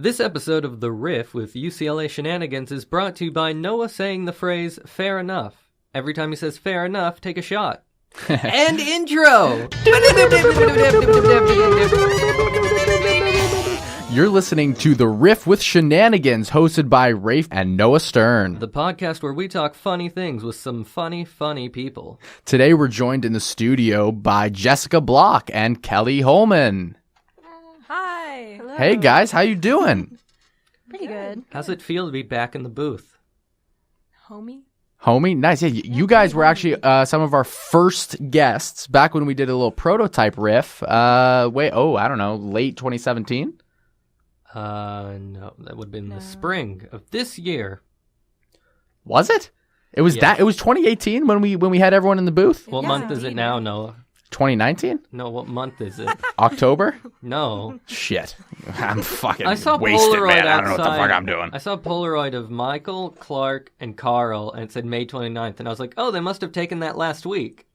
This episode of The Riff with UCLA Shenanigans is brought to you by Noah saying the phrase, fair enough. Every time he says fair enough, take a shot. And intro! You're listening to The Riff with Shenanigans, hosted by Riff and Noah Stern. The podcast where we talk funny things with some funny people. Today we're joined in the studio by Jessica Block and Kelly Hollman. Hi. Hello. Hey guys, how you doing? Pretty good. How's it feel to be back in the booth? Homie? Nice. Yeah, you guys were actually some of our first guests back when we did a little prototype riff. I don't know, late 2017? No, that would have been the spring of this year. Was it? It was It was 2018 when we had everyone in the booth? What month is it now, Noah? 2019? No, what month is it? October? No. Shit. I'm fucking I saw wasted, Polaroid man. outside. I don't know what the fuck I'm doing. I saw a Polaroid of Michael, Clark, and Carl, and it said May 29th, and I was like, oh, they must have taken that last week.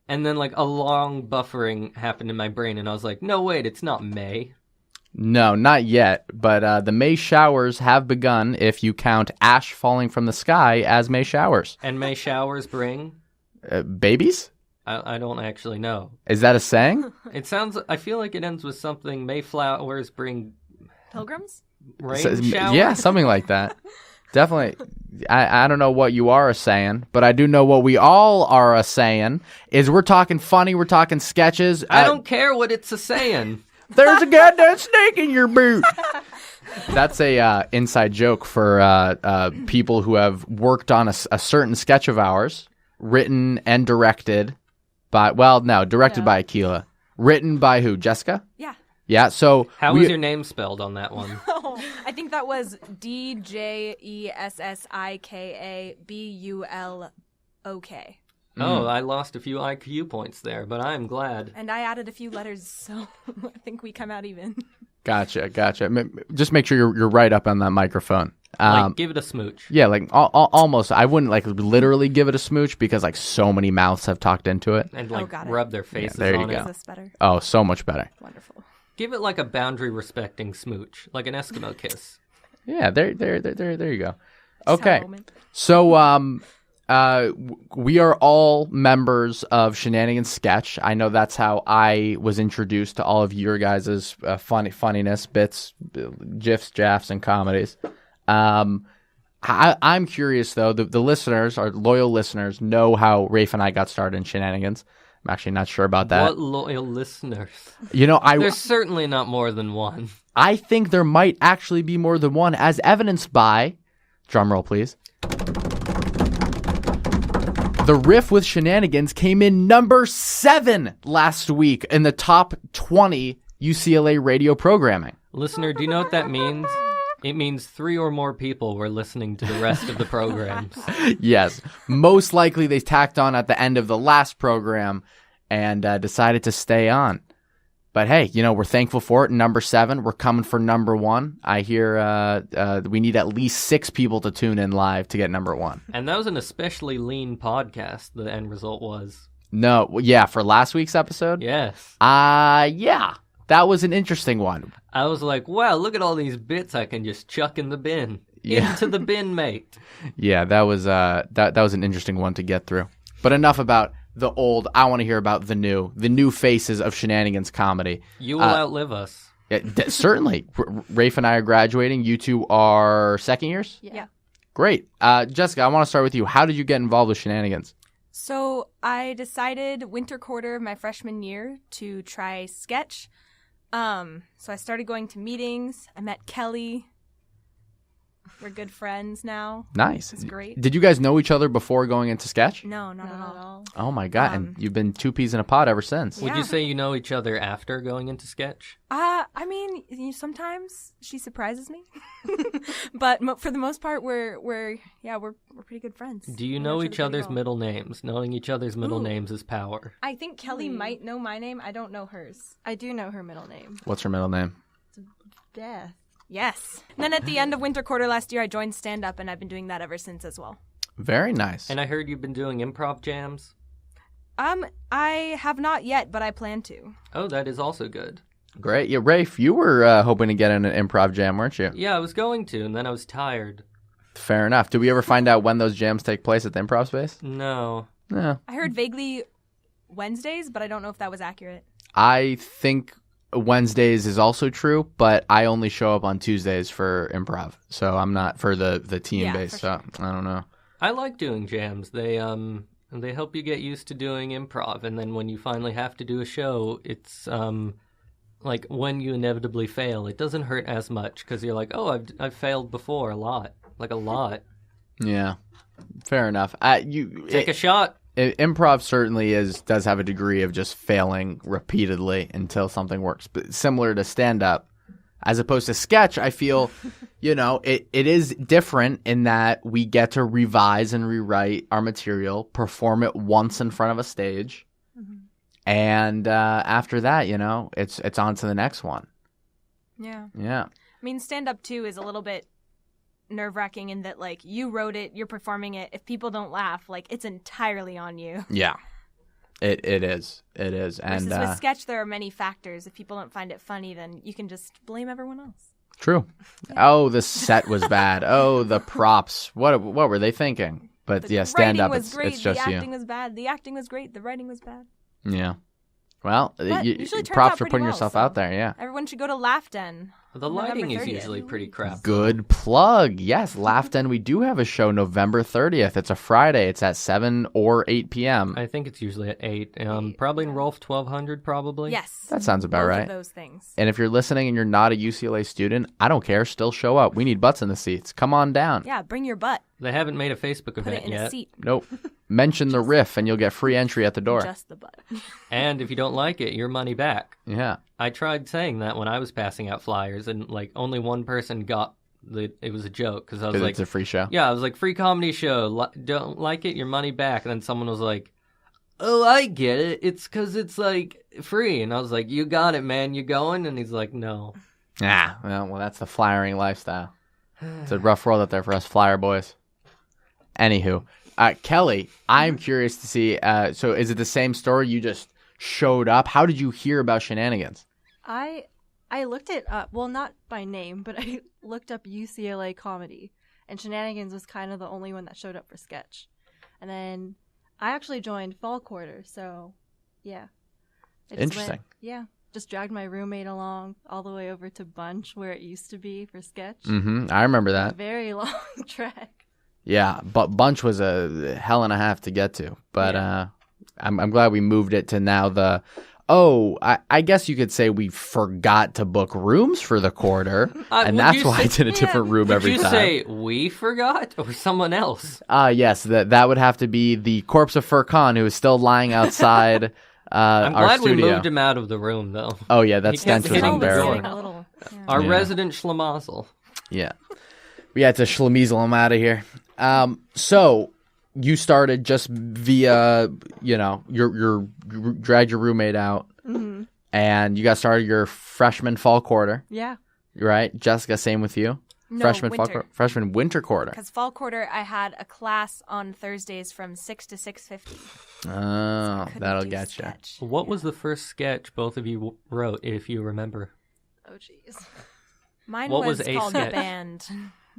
And then, a long buffering happened in my brain, and I was like, no, wait, it's not May. No, not yet, but the May showers have begun if you count ash falling from the sky as May showers. And May showers bring? Babies? I don't actually know. Is that a saying? I feel like it ends with something, May flowers bring... Pilgrims? Rain showers? Yeah, something like that. Definitely. I don't know what you are saying, but I do know what we all are saying is we're talking funny, we're talking sketches. I don't care what it's saying. There's a goddamn snake in your boot. That's a inside joke for people who have worked on a certain sketch of ours, written and directed by, directed by Akila. Written by who? Jessica? Yeah. Yeah, so... How was your name spelled on that one? I think that was DJESSIKABULOK. Oh, I lost a few IQ points there, but I'm glad. And I added a few letters, so I think we come out even. Gotcha. Just make sure you're right up on that microphone. Give it a smooch. Yeah, almost. I wouldn't literally give it a smooch because so many mouths have talked into it. And rub their faces there you on go. it. Is this better? Oh, so much better. Wonderful. Give it a boundary respecting smooch, like an Eskimo kiss. Yeah, there you go. Okay, so we are all members of Shenanigans Sketch. I know that's how I was introduced to all of your guys' funniness, bits, gifs, jaffs, and comedies. I'm curious, though. The listeners, our loyal listeners, know how Rafe and I got started in Shenanigans. I'm actually not sure about that. What loyal listeners? There's certainly not more than one. I think there might actually be more than one, as evidenced by, drumroll please, The Riff with Shenanigans came in number 7 last week in the top 20 UCLA radio programming. Listener, do you know what that means? It means 3 or more people were listening to the rest of the programs. Yes. Most likely they tacked on at the end of the last program and decided to stay on. But hey, we're thankful for it. Number 7, we're coming for number 1. I hear we need at least 6 people to tune in live to get number 1. And that was an especially lean podcast, the end result was. No, yeah, for last week's episode? Yes. Yeah. That was an interesting one. I was like, wow, look at all these bits I can just chuck in the bin. Yeah. Into the bin, mate. Yeah, that was that was an interesting one to get through. But enough about the old. I want to hear about the new faces of Shenanigans comedy. You will outlive us. Yeah, certainly. Rafe and I are graduating. You two are second years? Yeah. Great. Jessica, I want to start with you. How did you get involved with Shenanigans? So I decided winter quarter of my freshman year to try sketch. So I started going to meetings. I met Kelly. We're good friends now. Nice. It's great. Did you guys know each other before going into sketch? No, not at all. Oh my God. And you've been 2 peas in a pod ever since. Would you say you know each other after going into sketch? I mean, sometimes she surprises me, but for the most part, we're pretty good friends. Do you know each other's middle names? Knowing each other's middle names is power. I think Kelly might know my name. I don't know hers. I do know her middle name. What's her middle name? Beth. Yes. And then at the end of winter quarter last year, I joined stand-up, and I've been doing that ever since as well. Very nice. And I heard you've been doing improv jams. I have not yet, but I plan to. Oh, that is also good. Great. Yeah, Rafe, you were hoping to get in an improv jam, weren't you? Yeah, I was going to, and then I was tired. Fair enough. Did we ever find out when those jams take place at the improv space? No. No. I heard vaguely Wednesdays, but I don't know if that was accurate. I think Wednesdays is also true, but I only show up on Tuesdays for improv. So I'm not for the team Yeah, base. for So I don't know. I like doing jams. They help you get used to doing improv, and then when you finally have to do a show, it's like when you inevitably fail, it doesn't hurt as much because you're like, oh, I've failed before a lot. Yeah. Fair enough. Take a shot. Improv certainly does have a degree of just failing repeatedly until something works. But similar to stand-up, as opposed to sketch, I feel, it is different in that we get to revise and rewrite our material, perform it once in front of a stage, and after that, it's on to the next one. Yeah. Yeah. I mean, stand-up, too, is a little bit nerve-wracking in that, like, you wrote it, you're performing it. If people don't laugh, like, it's entirely on you. Yeah. It is. It is. And Versus with sketch, there are many factors. If people don't find it funny, then you can just blame everyone else. True. Oh, the set was bad. Oh, the props. What were they thinking? But The yeah, stand-up, writing was great, it's just the you. acting was bad, the acting was great, the writing was bad. Yeah. Well, usually turns props out for pretty putting well, yourself so- out there, yeah. Everyone should go to Laugh Den. The lighting is November 30th. usually pretty crap. Good plug. Yes, Laugh Den. We do have a show November 30th. It's a Friday. It's at 7 or 8 p.m. I think it's usually at 8. Probably in Rolf 1200, probably. Yes. That sounds about both right. of those things. And if you're listening and you're not a UCLA student, I don't care. Still show up. We need butts in the seats. Come on down. Yeah, bring your butt. They haven't made a Facebook Put event it in yet. a seat. Nope. Mention the Riff and you'll get free entry at the door. Just the butt. And if you don't like it, your money back. Yeah. I tried saying that when I was passing out flyers, and like only one person got it was a joke because I was 'Cause like, it's a free show. yeah, I was like, free comedy show. Don't like it, your money back. And then someone was like, oh, I get it. It's because it's like free. And I was like, you got it, man. You going? And he's like, no. Well, that's the flyering lifestyle. It's a rough world out there for us flyer boys. Anywho, Kelly, I'm curious to see. So, is it the same story? You just showed up. How did you hear about Shenanigans? I looked it up. Well, not by name, but I looked up UCLA comedy, and Shenanigans was kind of the only one that showed up for sketch. And then I actually joined fall quarter, so yeah. I just Interesting. just dragged my roommate along all the way over to Bunch, where it used to be for sketch. I remember A that. very long trek. Yeah, but Bunch was a hell and a half to get to. But I'm glad we moved it to now I guess you could say we forgot to book rooms for the quarter, and would that's you why I say- did a different room Did every you time. say we forgot or someone else? Yes, that would have to be the corpse of Furkan, who is still lying outside I'm our glad studio. we moved him out of the room, though. Oh yeah, that He stench kept was hitting the door. unbearable. A little. Yeah. Our Yeah. resident schlemazel. Yeah, we had to schlemizel him out of here. So you started just via, you dragged your roommate out, and you got started your freshman fall quarter, Yeah. right? Jessica, same with you. No, Freshman freshman winter quarter. Because fall quarter, I had a class on Thursdays from 6 to 6:50. Oh, Couldn't that'll do get you. sketch. What was the first sketch both of you wrote, if you remember? Oh, jeez. Mine What was was a called sketch? Band.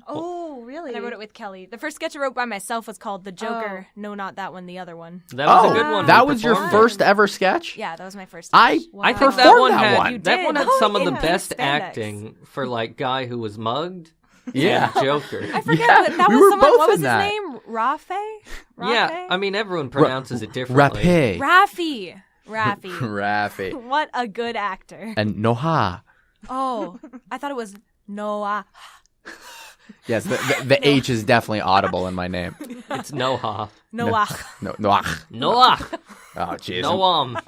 Oh, really? And I wrote it with Kelly. The first sketch I wrote by myself was called The Joker. No, not that one, the other one. That was a good one. That We was your performed first ever sketch? Yeah, that was my first I sketch. I think that performed one that had one. You that one did. had some of In the pink best spandex. acting for like guy who was mugged. Yeah. and Joker. I forget Yeah, that we was were someone. both What was in his that. name? Rafe? Yeah, I mean everyone pronounces it differently. Rape. Rafi. Rafi. What a good actor. And Noha. Oh, I thought it was Noah. Yes, the H is definitely audible in my name. It's Noah. Noah. Noach. Noah. Oh, jeez. Noam.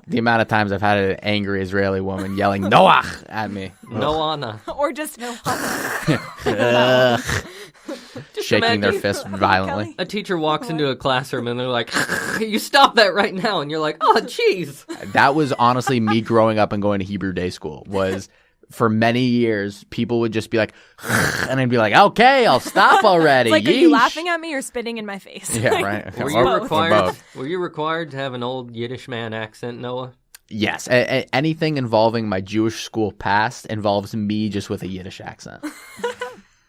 The amount of times I've had an angry Israeli woman yelling Noach at me. Noana. Or just Ugh. Shaking their imagine- fists violently. A teacher walks into a classroom and they're like, "You stop that right now!" And you're like, "Oh, jeez." That was honestly me growing up and going to Hebrew day school. Was for many years, people would just be like, and I'd be like, "Okay, I'll stop already." It's like, are you Yeesh. laughing at me or spitting in my face? Yeah, Like, right. Were Or you both. required? Were you required to have an old Yiddish man accent, Noah? Yes, anything involving my Jewish school past involves me just with a Yiddish accent.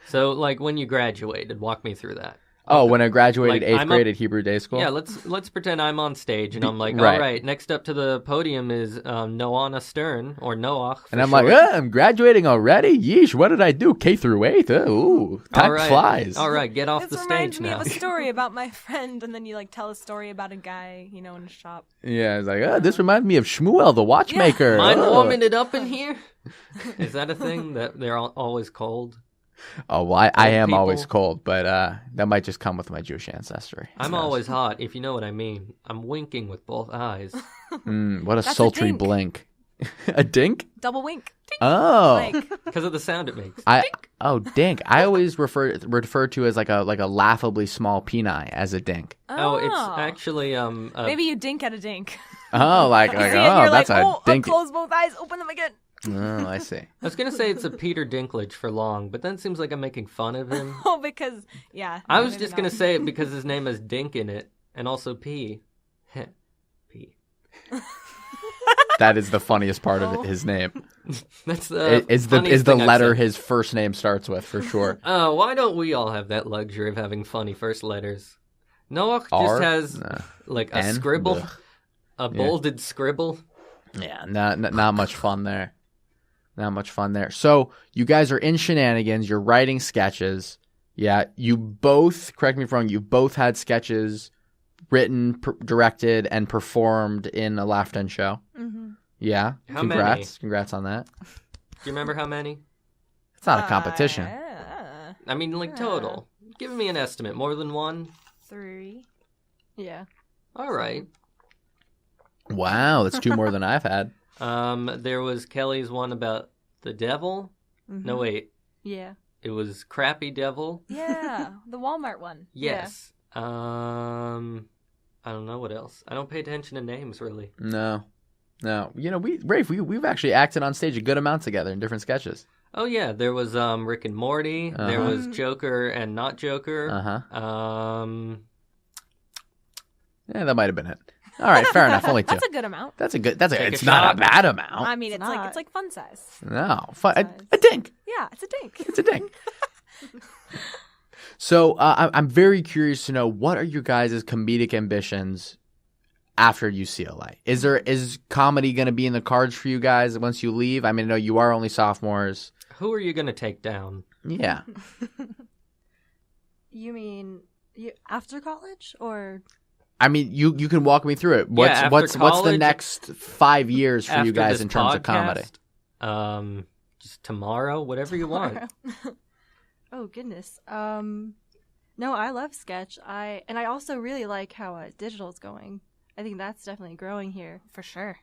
So, like, when you graduated, walk me through that. Oh, when I graduated Like, 8th grade at Hebrew Day School? Yeah, let's pretend I'm on stage, and I'm like, Right. all right, next up to the podium is Noana Stern, or Noach. And I'm like, I'm graduating already? Yeesh, what did I do? K through 8th? Ooh, time flies. All right, get off This the reminds stage me now. of a story about my friend, and then you like tell a story about a guy, in a shop. Yeah, it's like, this reminds me of Shmuel, the watchmaker. Mind Oh. warming it up in here? Is that a thing that they're always cold? Oh, well, I am people. always cold, but that might just come with my Jewish ancestry. I'm always hot, if you know what I mean. I'm winking with both eyes. What a That's a sultry dink. blink. A dink? Double wink. Oh. Like, Because of the sound it makes. Dink. I always refer to as like a laughably small peni as a dink. Oh, it's actually maybe you dink at a dink. Oh, like You see it and you're that's like, a dink. close both eyes, open them again. Oh, I see. I was gonna say it's a Peter Dinklage for long, but then it seems like I'm making fun of him. Oh, because yeah. I no, was maybe just gonna not. say it because his name has Dink in it, and also P. P. That is the funniest part of his name. That's the Is the funniest thing I've letter said. his first name starts with for sure. Oh, why don't we all have that luxury of having funny first letters? Noah R? just has No. like a N? scribble, Ugh. a bolded scribble. Yeah, not much fun there. Not much fun there. So you guys are in Shenanigans. You're writing sketches. Yeah, you both, correct me if I'm wrong, you both had sketches written, directed, and performed in a Laugh Done show. Mm-hmm. Yeah, How congrats. Congrats on that. Do you remember how many? It's not a competition. I mean, like total. Give me an estimate. More than one? 3. Yeah. All right. Wow, that's 2 more than I've had. There was Kelly's one about the devil. Mm-hmm. No, wait. Yeah. It was Crappy Devil. Yeah, the Walmart one. Yes. I don't know what else. I don't pay attention to names really. No. We've actually acted on stage a good amount together in different sketches. Oh yeah, there was Rick and Morty. There was Joker and Not Joker. Yeah, that might have been it. All right, fair enough. Only 2. That's a good amount. It's a not shot. a bad amount. I mean, it's not. like fun size. No, a dink. Yeah, it's a dink. It's a dink. So I'm very curious to know, what are your guys' comedic ambitions after UCLA? Is comedy going to be in the cards for you guys once you leave? I mean, I know you are only sophomores. Who are you gonna take down? Yeah. You mean after college or? I mean, you can walk me through it. after What's the college, next 5 years for After you guys this in terms of comedy? podcast, just tomorrow, whatever you want. Oh goodness. No, I love sketch. I also really like how digital's going. I think that's definitely growing here. For sure.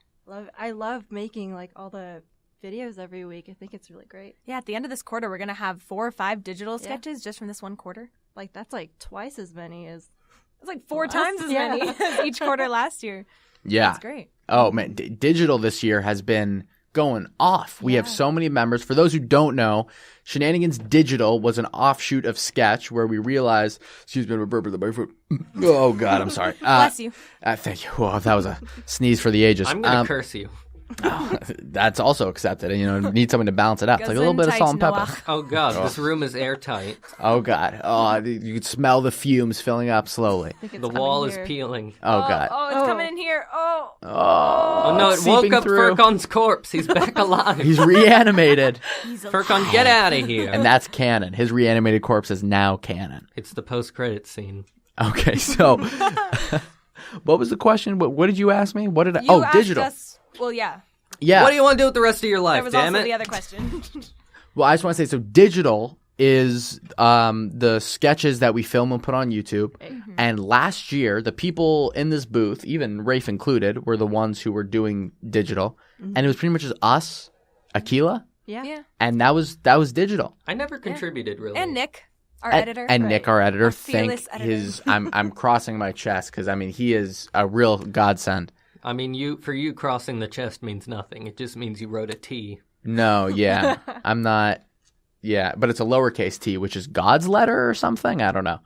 I love making like all the videos every week. I think it's really great. Yeah, at the end of this quarter, we're going to have 4 or 5 digital sketches just from this one quarter. Like that's like twice as many as. It's like 4 times as Yeah. many as each quarter last year. Yeah. That's great. Oh man, digital this year has been going off. We have so many members. For those who don't know, Shenanigans Digital was an offshoot of Sketch where we realized, excuse me, I'm burping my foot. Oh God, I'm sorry. Bless you. Thank you. Oh, that was a sneeze for the ages. I'm gonna curse you. That's also accepted. And, need something to balance it out. It's like a little bit of salt and pepper. Oh God, this room is airtight. Oh God. Oh, you can smell the fumes filling up slowly. I think it's The coming wall here. is peeling. Oh God. Oh, it's coming in here. Oh. Oh no, it woke seeping up through. Furcon's corpse. He's back alive. He's reanimated. Furcon, get out of here. And that's canon. His reanimated corpse is now canon. It's the post-credit scene. Okay, so what was the question? What did you ask me? What did I? You asked digital. us- well, yeah. Yeah. What do you want to do with the rest of your There life, was damn also it? the other question. Well, I just want to say, so digital is the sketches that we film and put on YouTube. And last year, the people in this booth, even Riff included, were the ones who were doing digital. And it was pretty much just us, Akila, Yeah. and that was digital. I never contributed, really. And Nick, our editor. And Nick, our editor, fearless thank editor. his. I'm crossing my chest because I mean he is a real godsend. I mean, for you, crossing the chest means nothing. It just means you wrote a T. No, yeah, I'm not. Yeah, but it's a lowercase t, which is God's letter or something. I don't know.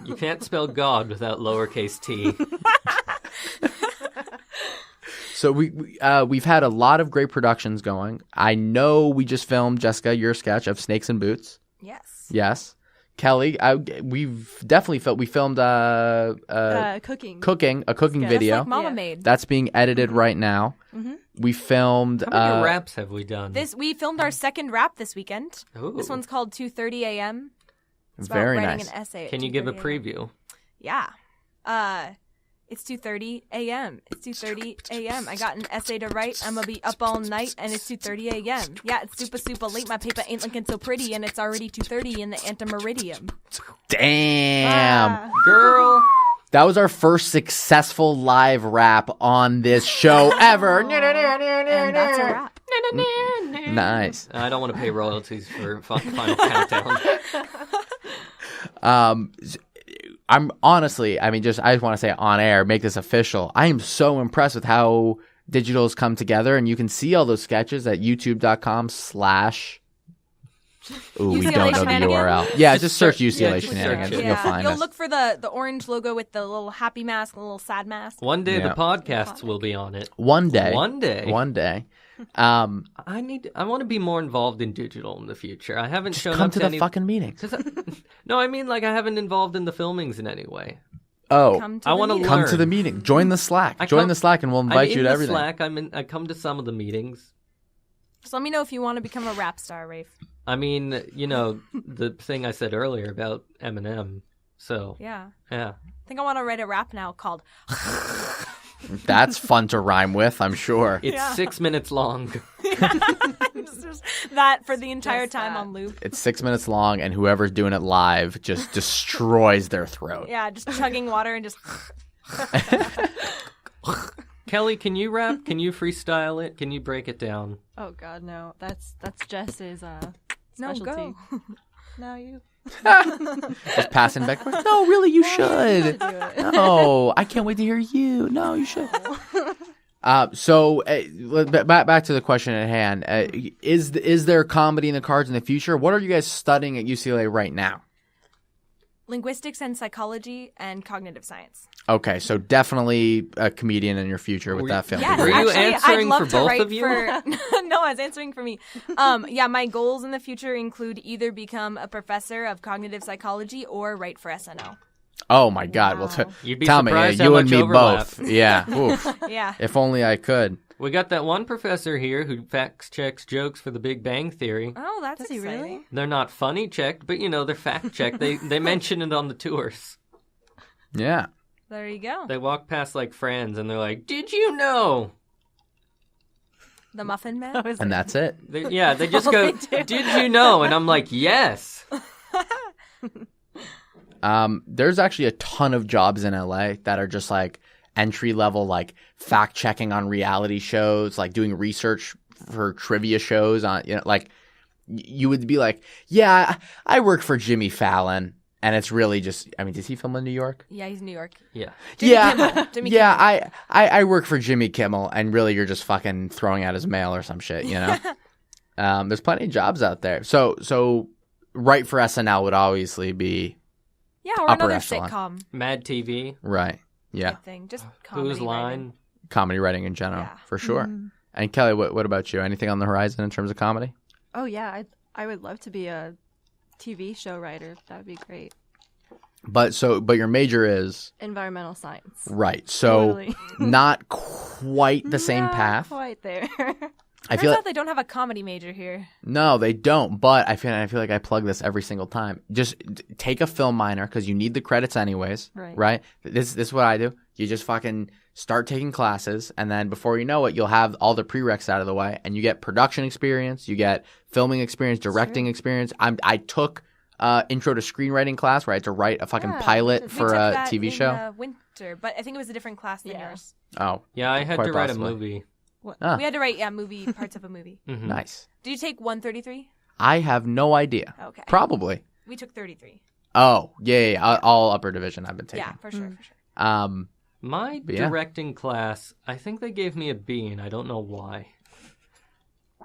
You can't spell God without lowercase t. So we've had a lot of great productions going. I know we just filmed, Jessica, your sketch of Snakes and Boots. Yes. Yes. Kelly, we've definitely we filmed cooking a cooking Sketch. video. Just like Mama made. That's being edited right now. Mm-hmm. We filmed. How many raps have we done? We filmed our second rap this weekend. Ooh. This one's called 2:30 a.m. It's about Very writing nice. an essay. Can you give a preview? Yeah. It's 2:30 a.m. It's 2:30 a.m. I got an essay to write. I'm gonna be up all night, and it's 2:30 a.m. Yeah, it's super late. My paper ain't looking so pretty, and it's already 2:30 in the antemeridium. Damn. Girl. That was our first successful live rap on this show ever. And that's a wrap. Nice. I don't want to pay royalties for Final Countdown. I'm honestly, I just want to say on air, make this official. I am so impressed with how digital has come together, and you can see all those sketches at youtube.com/ Ooh, we UCLA don't know the Shenanigans? URL. Yeah, just search yeah, UCLA just Shenanigans. search it. You'll find You'll us. look for the orange logo with the little happy mask and the little sad mask. One day Yeah. the podcasts will be on it. One day. One day. I want to be more involved in digital in the future. I haven't shown come up to to the any... fucking meetings. No, I mean, like, I haven't involved in the filmings in any way. Oh, Come to I the wanna meeting. come learn. to the meeting. Join the Slack. Join the Slack, and we'll invite I'm you in to the everything. Slack. I come to some of the meetings. Just let me know if you want to become a rap star, Rafe. I mean, the thing I said earlier about Eminem. So, Yeah. yeah. I think I want to write a rap now called That's fun to rhyme with, I'm sure. It's 6 minutes long. Just that for the entire Just time that. on loop. It's 6 minutes long, and whoever's doing it live just destroys their throat. Yeah, just chugging water and just. Kelly, can you rap? Can you freestyle it? Can you break it down? Oh God, no. That's Jess's No, specialty. go. No, you. Just passing back. No, really, you should. Do it. No, I can't wait to hear you. No, you should. So back to the question at hand. Is there comedy in the cards in the future? What are you guys studying at UCLA right now? Linguistics and psychology and cognitive science. Okay, so definitely a comedian in your future with that film. Yes, Were you actually, answering I'd love for to both write of you? No, I was answering for me. Yeah, my goals in the future include either become a professor of cognitive psychology or write for SNL. Oh my God! Wow. Well, You'd be tell me, surprised how you and much me overlap. both. Yeah. Oof. Yeah. If only I could. We got that one professor here who fact checks jokes for the Big Bang Theory. Oh, that's Does he exciting. really? They're not funny checked, but they're fact checked. They mention it on the tours. Yeah. There you go. They walk past like friends and they're like, "Did you know?" The Muffin Man. And that's it. They just go, "Did you know?" And I'm like, "Yes." There's actually a ton of jobs in LA that are just like entry level, like fact checking on reality shows, like doing research for trivia shows on, like you would be like, yeah, I work for Jimmy Fallon. And it's really just, does he film in New York? Yeah, he's in New York. Yeah. Jimmy Yeah, Kimmel. I work for Jimmy Kimmel, and really you're just fucking throwing out his mail or some shit, There's plenty of jobs out there. So right for SNL would obviously be Yeah, or upper another echelon. sitcom Mad TV. right. Yeah, type thing. Just comedy Whose line? writing. comedy writing in general, Yeah. for sure. And Kelly, what about you? Anything on the horizon in terms of comedy? Oh yeah, I would love to be a TV show writer. That would be great. But your major is Environmental science. right. So Totally. not quite the same Not path. Quite there. I Turns feel out they don't have a comedy major here. no, they don't. But I feel like I plug this every single time. Just take a film minor because you need the credits anyways. Right. This is what I do. You just fucking start taking classes, and then before you know it, you'll have all the prereqs out of the way, and you get production experience, you get filming experience, directing experience. I took intro to screenwriting class where I had to write a fucking Yeah, pilot We for took a that TV in, show. winter, but I think it was a different class than Yeah. yours. Oh, Yeah, I had Quite to write possibly. a movie. Ah. We had to write movie parts of a movie. Mhm. nice. Did you take 133? I have no idea. Okay. Probably. We took 33. Oh, yeah. All upper division I've been taking. Yeah, for sure, for sure. My yeah. directing class, I think they gave me a B, and I don't know why.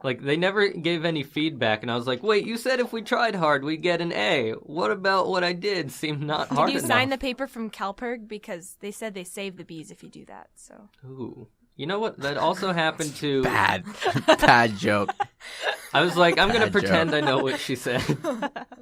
Like, they never gave any feedback, and I was like, wait, you said if we tried hard, we'd get an A. What about what I did seemed not hard Did you enough? sign the paper from CalPERG? Because they said they save the B's if you do that, so. Ooh. You know what? That also happened to... Bad joke. I was like, I'm going to Bad pretend joke. I know what she said.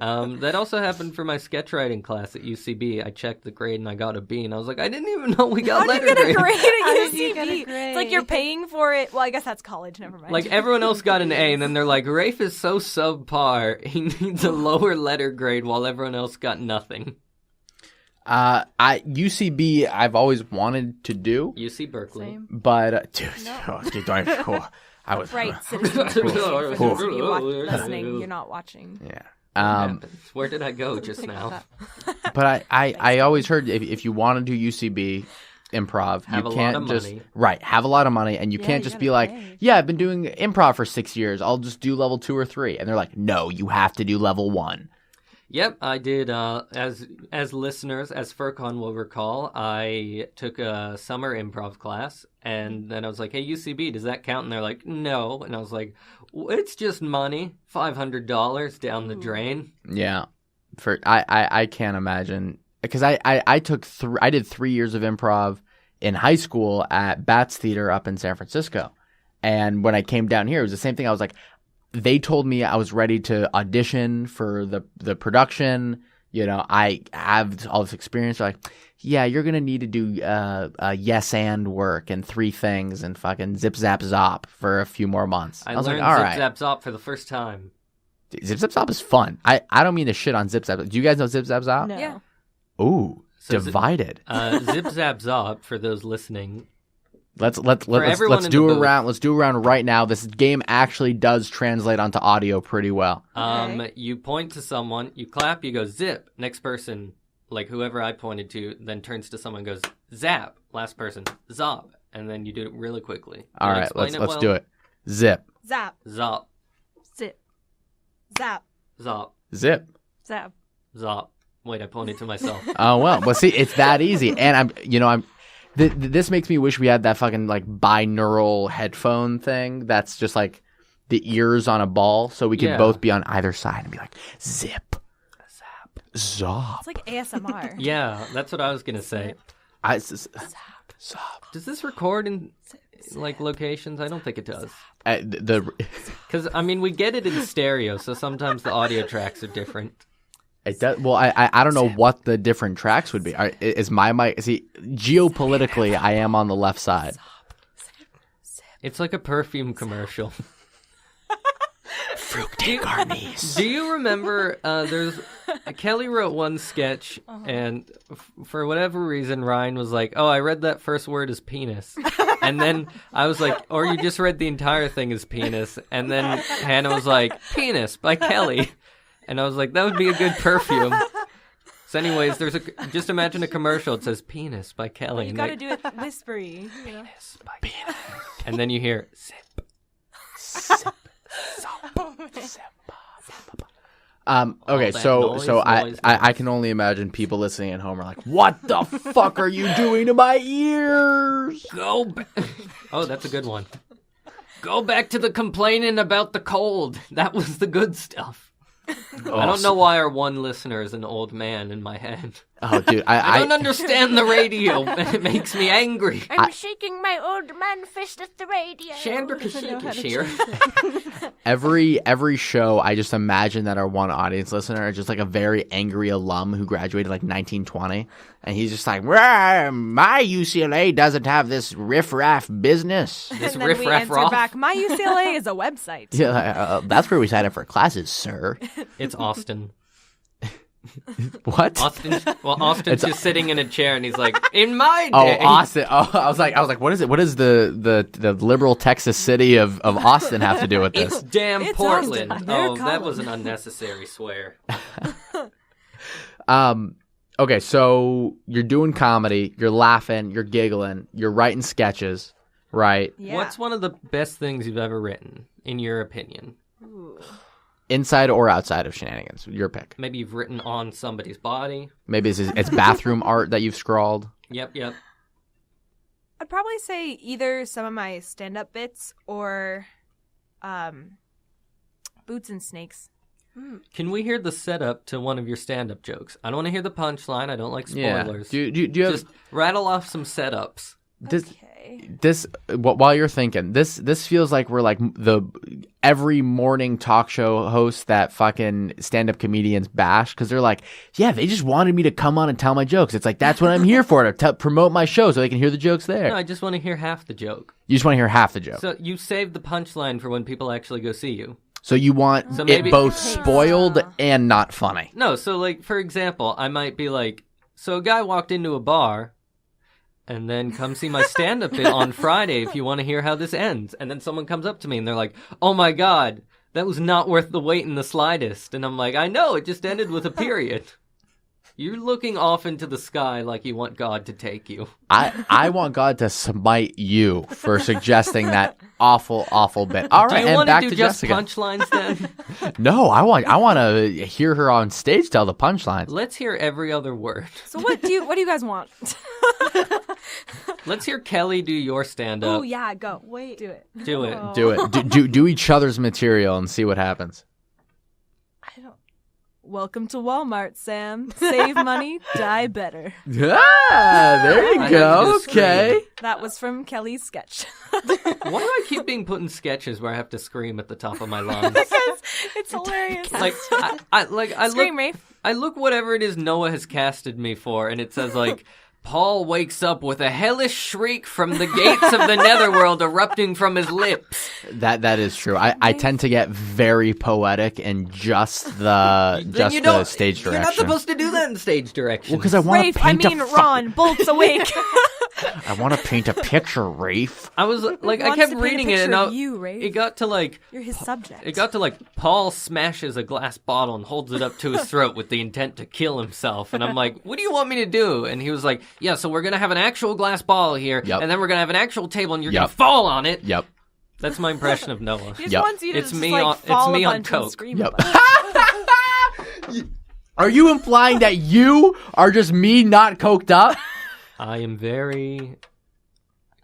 That also happened for my sketch writing class at UCB. I checked the grade and I got a B, and I was like, I didn't even know we got How do letter you get a grade. grade How at did you get a UCB? grade? It's like you're paying for it. Well, I guess that's college. Never mind. Like, everyone else got an A, and then they're like, Rafe is so subpar, he needs a lower letter grade while everyone else got nothing. UCB, I've always wanted to do, UC Berkeley. Same. but I was Right, citizens. For those of you listening, you're not watching. Yeah. What happened? Where did I go just now? But I always heard if you want to do UCB improv, Have you a can't lot of just money. have a lot of money, and you Yeah, can't you just be gotta like, pay. yeah, I've been doing improv for 6 years. I'll just do level 2 or 3, and they're like, no, you have to do level 1. Yep, I did. As listeners, as Furcon will recall, I took a summer improv class, and then I was like, "Hey, UCB, does that count?" And they're like, "No," and I was like, "It's just money, $500 down the drain." Yeah, I can't imagine because I did 3 years of improv in high school at Bats Theater up in San Francisco, and when I came down here, it was the same thing. I was like, they told me I was ready to audition for the production. You know, I have all this experience. They're like, yeah, you're gonna need to do yes and work and 3 things and fucking zip zap zop for a few more months. I was learned like, all Zip right. Zap Zop for the first time. Zip Zap Zop is fun. I don't mean to shit on Zip Zap. Do you guys know Zip Zap Zop? No. Yeah. Ooh, So divided. Zip Zap Zop, for those listening. Let's everyone in do the a booth. round. Let's do a round right now. This game actually does translate onto audio pretty well. Okay. You point to someone, you clap, you go zip. Next person, like whoever I pointed to, then turns to someone and goes zap. Last person, zop. And then you do it really quickly. All Did I right, explain let's well? do it. Zip, Zap. Zop, Zip. Zap. zop, zip. Zap. zop. Wait, I pointed to myself. Oh well, see, it's that easy. And this makes me wish we had that fucking like binaural headphone thing. That's just like the ears on a ball, so we could Yeah. both be on either side and be like zip, zap, zop. It's like ASMR. Yeah, that's what I was gonna say. Zop. Does this record in like locations? I don't think it does. The Because I mean, we get it in stereo, so sometimes the audio tracks are different. It does, well, I don't know what the different tracks would be. Is my mic? See, geopolitically, I am on the left side. It's like a perfume commercial. Fructic Armies. Do you remember? Kelly wrote one sketch, and for whatever reason, Ryan was like, "Oh, I read that first word as penis," and then I was like, "Or you just read the entire thing as penis," and then Hannah was like, "Penis" by Kelly. And I was like, that would be a good perfume. So anyways, just imagine a commercial. It says penis by Kelly. You and gotta do it whispery. You know? penis by Kelly. And then you hear zip. Zip. Okay, that so noise, I can only imagine people listening at home are like, what the fuck are you doing to my ears? Go back. Oh, that's a good one. Go back to the complaining about the cold. That was the good stuff. I don't know why our one listener is an old man in my head. Oh, dude, I don't understand the radio. It makes me angry. I'm shaking my old man fist at the radio. Chandra Kashik here. Every show, I just imagine that our one audience listener is just like a very angry alum who graduated like 1920, and he's just like, "Well, my UCLA doesn't have this riff-raff business." This And then riff we raff answer raff. back, my UCLA is a website. Yeah, that's where we sign up for classes, sir. It's Austin. What? Austin's just sitting in a chair and he's like, in my Oh, day. Austin. Oh, I was like, what is it? What does the liberal Texas city of Austin have to do with It's this? damn It's Portland. Austin. They're Oh, that calling. was an unnecessary swear. Okay, so you're doing comedy, you're laughing, you're giggling, you're writing sketches, right? Yeah. What's one of the best things you've ever written, in your opinion? Ooh. Inside or outside of Shenanigans, your pick. Maybe you've written on somebody's body. Maybe it's bathroom art that you've scrawled. Yep. I'd probably say either some of my stand-up bits or Boots and Snakes. Can we hear the setup to one of your stand-up jokes? I don't want to hear the punchline. I don't like Yeah. spoilers. Do you have Just rattle off some setups. While you're thinking, this feels like we're like the every morning talk show host that fucking stand-up comedians bash because they're like, yeah, they just wanted me to come on and tell my jokes. It's like, that's what I'm here for, to promote my show so they can hear the jokes there. No, I just want to hear half the joke. You just want to hear half the joke. So you save the punchline for when people actually go see you. So you want it both spoiled and not funny. No, so like, for example, I might be like, so a guy walked into a bar and then come see my stand-up bit on Friday if you want to hear how this ends. And then someone comes up to me and they're like, oh my God, that was not worth the wait in the slightest. And I'm like, I know, it just ended with a period. You're looking off into the sky like you want God to take you. I want God to smite you for suggesting that awful bit. All right, do you want back to do to just Jessica. punchlines then? No, I want to hear her on stage tell the punchlines. Let's hear every other word. So what do you guys want? Let's hear Kelly do your stand-up. Oh yeah, go. Wait. Do it. Do it. Oh. Do it. Do each other's material and see what happens. I don't. Welcome to Walmart, Sam. Save money, die better. Ah, there you I go. have to Okay. That was from Kelly's sketch. Why do I keep being put in sketches where I have to scream at the top of my lungs? Because it's hilarious. Like I Scream, look, Rafe. I look whatever it is Noah has casted me for, and it says like, Paul wakes up with a hellish shriek from the gates of the netherworld erupting from his lips. That is true. I tend to get very poetic in just the stage direction. You're not supposed to do that in stage direction. Well, because I want Rafe, to paint Ron, bolts awake. I want to paint a picture, Rafe. I was like, I Wants kept to paint a reading it, picture and of you, Rafe. it got to like, You're his subject. it got to like, Paul smashes a glass bottle and holds it up to his throat with the intent to kill himself. And I'm like, what do you want me to do? And he was like, yeah, so we're going to have an actual glass ball here, Yep. and then we're going to have an actual table, and you're Yep. going to fall on it. Yep. That's my impression of Noah. He just Yep. wants you to It's just me like on- fall it's me a on bunch and coke. scream Yep. a bunch. Are you implying that you are just me not coked up? I am very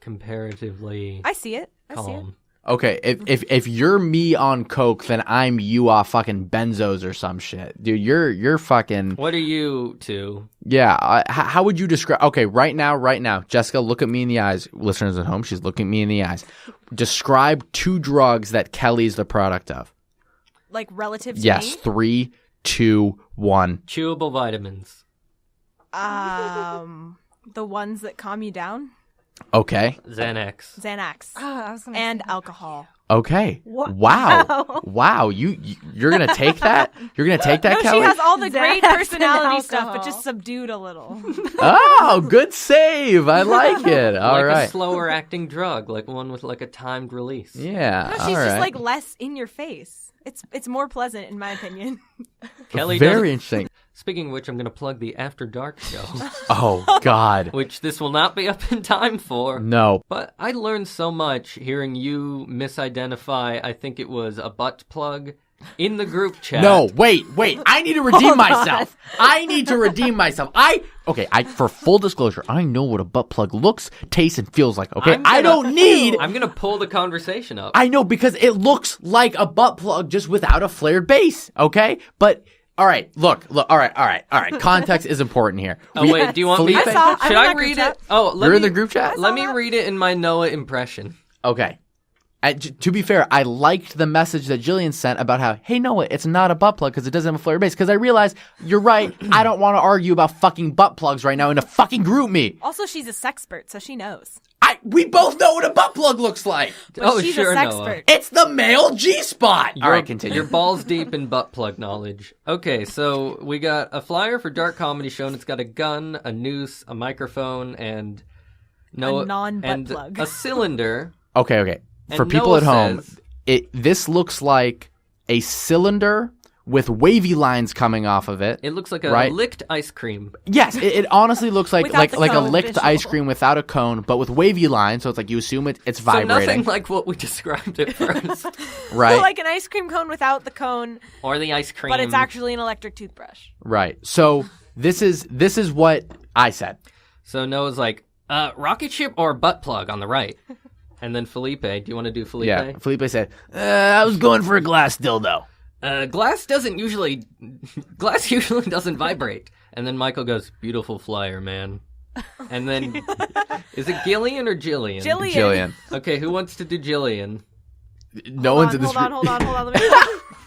comparatively I see it. I see it. calm. Okay, if you're me on coke, then I'm you off fucking benzos or some shit, dude. You're fucking What are you two? yeah. How would you describe? Okay, right now, Jessica, look at me in the eyes. Listeners at home, she's looking me in the eyes. Describe 2 drugs that Kelly's the product of. Like relative to Yes, me? 3, 2, 1. Chewable vitamins. The ones that calm you down? Okay. Xanax. Xanax. I was gonna And say alcohol. Okay. What? Wow. You're gonna take that? You're gonna take that, No, Kelly? she has all the great Xanax and personality stuff, but alcohol. just subdued a little. Oh, good save. I like it. All like right. a slower acting drug, like one with like a timed release. Yeah. No, she's all just right. like less in your face. It's more pleasant in my opinion. Kelly Very doesn't- interesting. Speaking of which, I'm going to plug the After Dark show, Oh God. which this will not be up in time for. No. But I learned so much hearing you misidentify, I think it was a butt plug, in the group chat. No, wait. I need to redeem myself. I need to redeem myself. For full disclosure, I know what a butt plug looks, tastes, and feels like. Okay, I don't need. I'm going to pull the conversation up. I know because it looks like a butt plug just without a flared base. Okay, but all right, look. All right. Context is important here. Oh, wait, do you want me Felipe? to... I'm Should in I that group read chat. it? Oh, let You're me, in the group chat. Let me read it in my Noah impression. Okay. To be fair, I liked the message that Jillian sent about how, hey, Noah, it's not a butt plug because it doesn't have a flare base. Because I realized, you're right, I don't want to argue about fucking butt plugs right now in a fucking group meet. Also, she's a sexpert, so she knows. We both know what a butt plug looks like. But Oh, she's sure, a Noah. sexpert. It's the male G-spot. All right, continue. You're balls deep in butt plug knowledge. Okay, so we got a flyer for Dark Comedy Show, and it's got a gun, a noose, a microphone, and non-butt and plug. a cylinder. Okay. For And people Noah at home, says- this looks like a cylinder with wavy lines coming off of it. It looks like a Right. licked ice cream. Yes, it honestly looks like Without the a cone licked visual. ice cream without a cone, but with wavy lines. So it's like you assume it's So nothing vibrating, like what we described at first. right? Like an ice cream cone without the cone, Or the ice cream. but it's actually an electric toothbrush. Right. So this is what I said. So Noah's like, rocket ship or butt plug on the right. And then Felipe, do you want to do Felipe? Yeah. Felipe said, I was going for a glass dildo. Glass usually doesn't vibrate. And then Michael goes, beautiful flyer, man. And then, is it Gillian or Jillian? Jillian. Okay, who wants to do Jillian? No one's in this Hold on.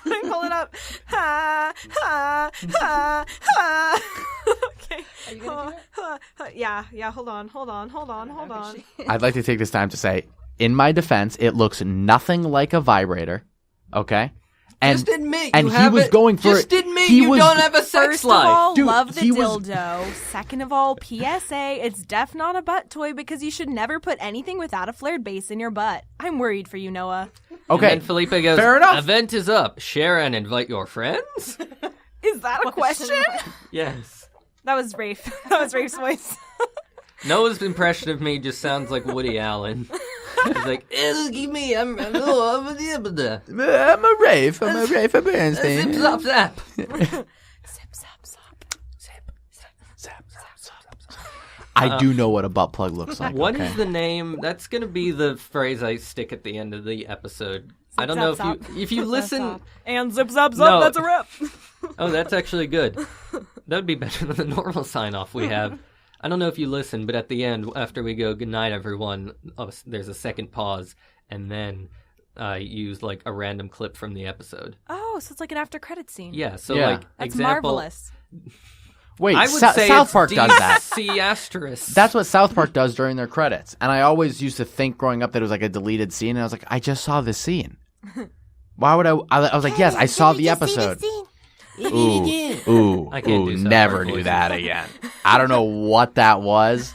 Let me pull it up. Ha, ha, ha, ha. Okay. Are you gonna do it? Yeah. Hold on. I'd like to take this time to say, in my defense, it looks nothing like a vibrator. Okay? And, Just admit and you he have was it. going for Just it. admit He you was- don't have a sex First life. of all, Dude, love the he was- dildo. Second of all, PSA, it's def not a butt toy because you should never put anything without a flared base in your butt. I'm worried for you, Noah. Okay. And then Felipe goes, Fair enough. Event is up. Share and invite your friends? Is that a question? Yes. That was Rafe. That was Rafe's voice. Noah's impression of me just sounds like Woody Allen. He's like, look at me, I'm a Bernstein. I'm a Rafe. Bernstein. Zip, zop, zap. I do know what a butt plug looks like. What okay? is the name? That's going to be the phrase I stick at the end of the episode. I don't know zap, if you listen. And zip, zap, zap, No. that's a rip. Oh, that's actually good. That would be better than the normal sign-off we have. I don't know if you listen, but at the end, after we go, good night, everyone, there's a second pause, and then use like a random clip from the episode. Oh, so it's like an after-credit scene. Yeah, so Yeah. like, That's example, marvelous. Wait, I would say South it's Park does that. DC asterisk. That's what South Park does during their credits. And I always used to think growing up that it was like a deleted scene. And I was like, I just saw this scene. Why would I was like, yes, I saw the episode. Ooh, I can't do South never Park do voices. that again. I don't know what that was.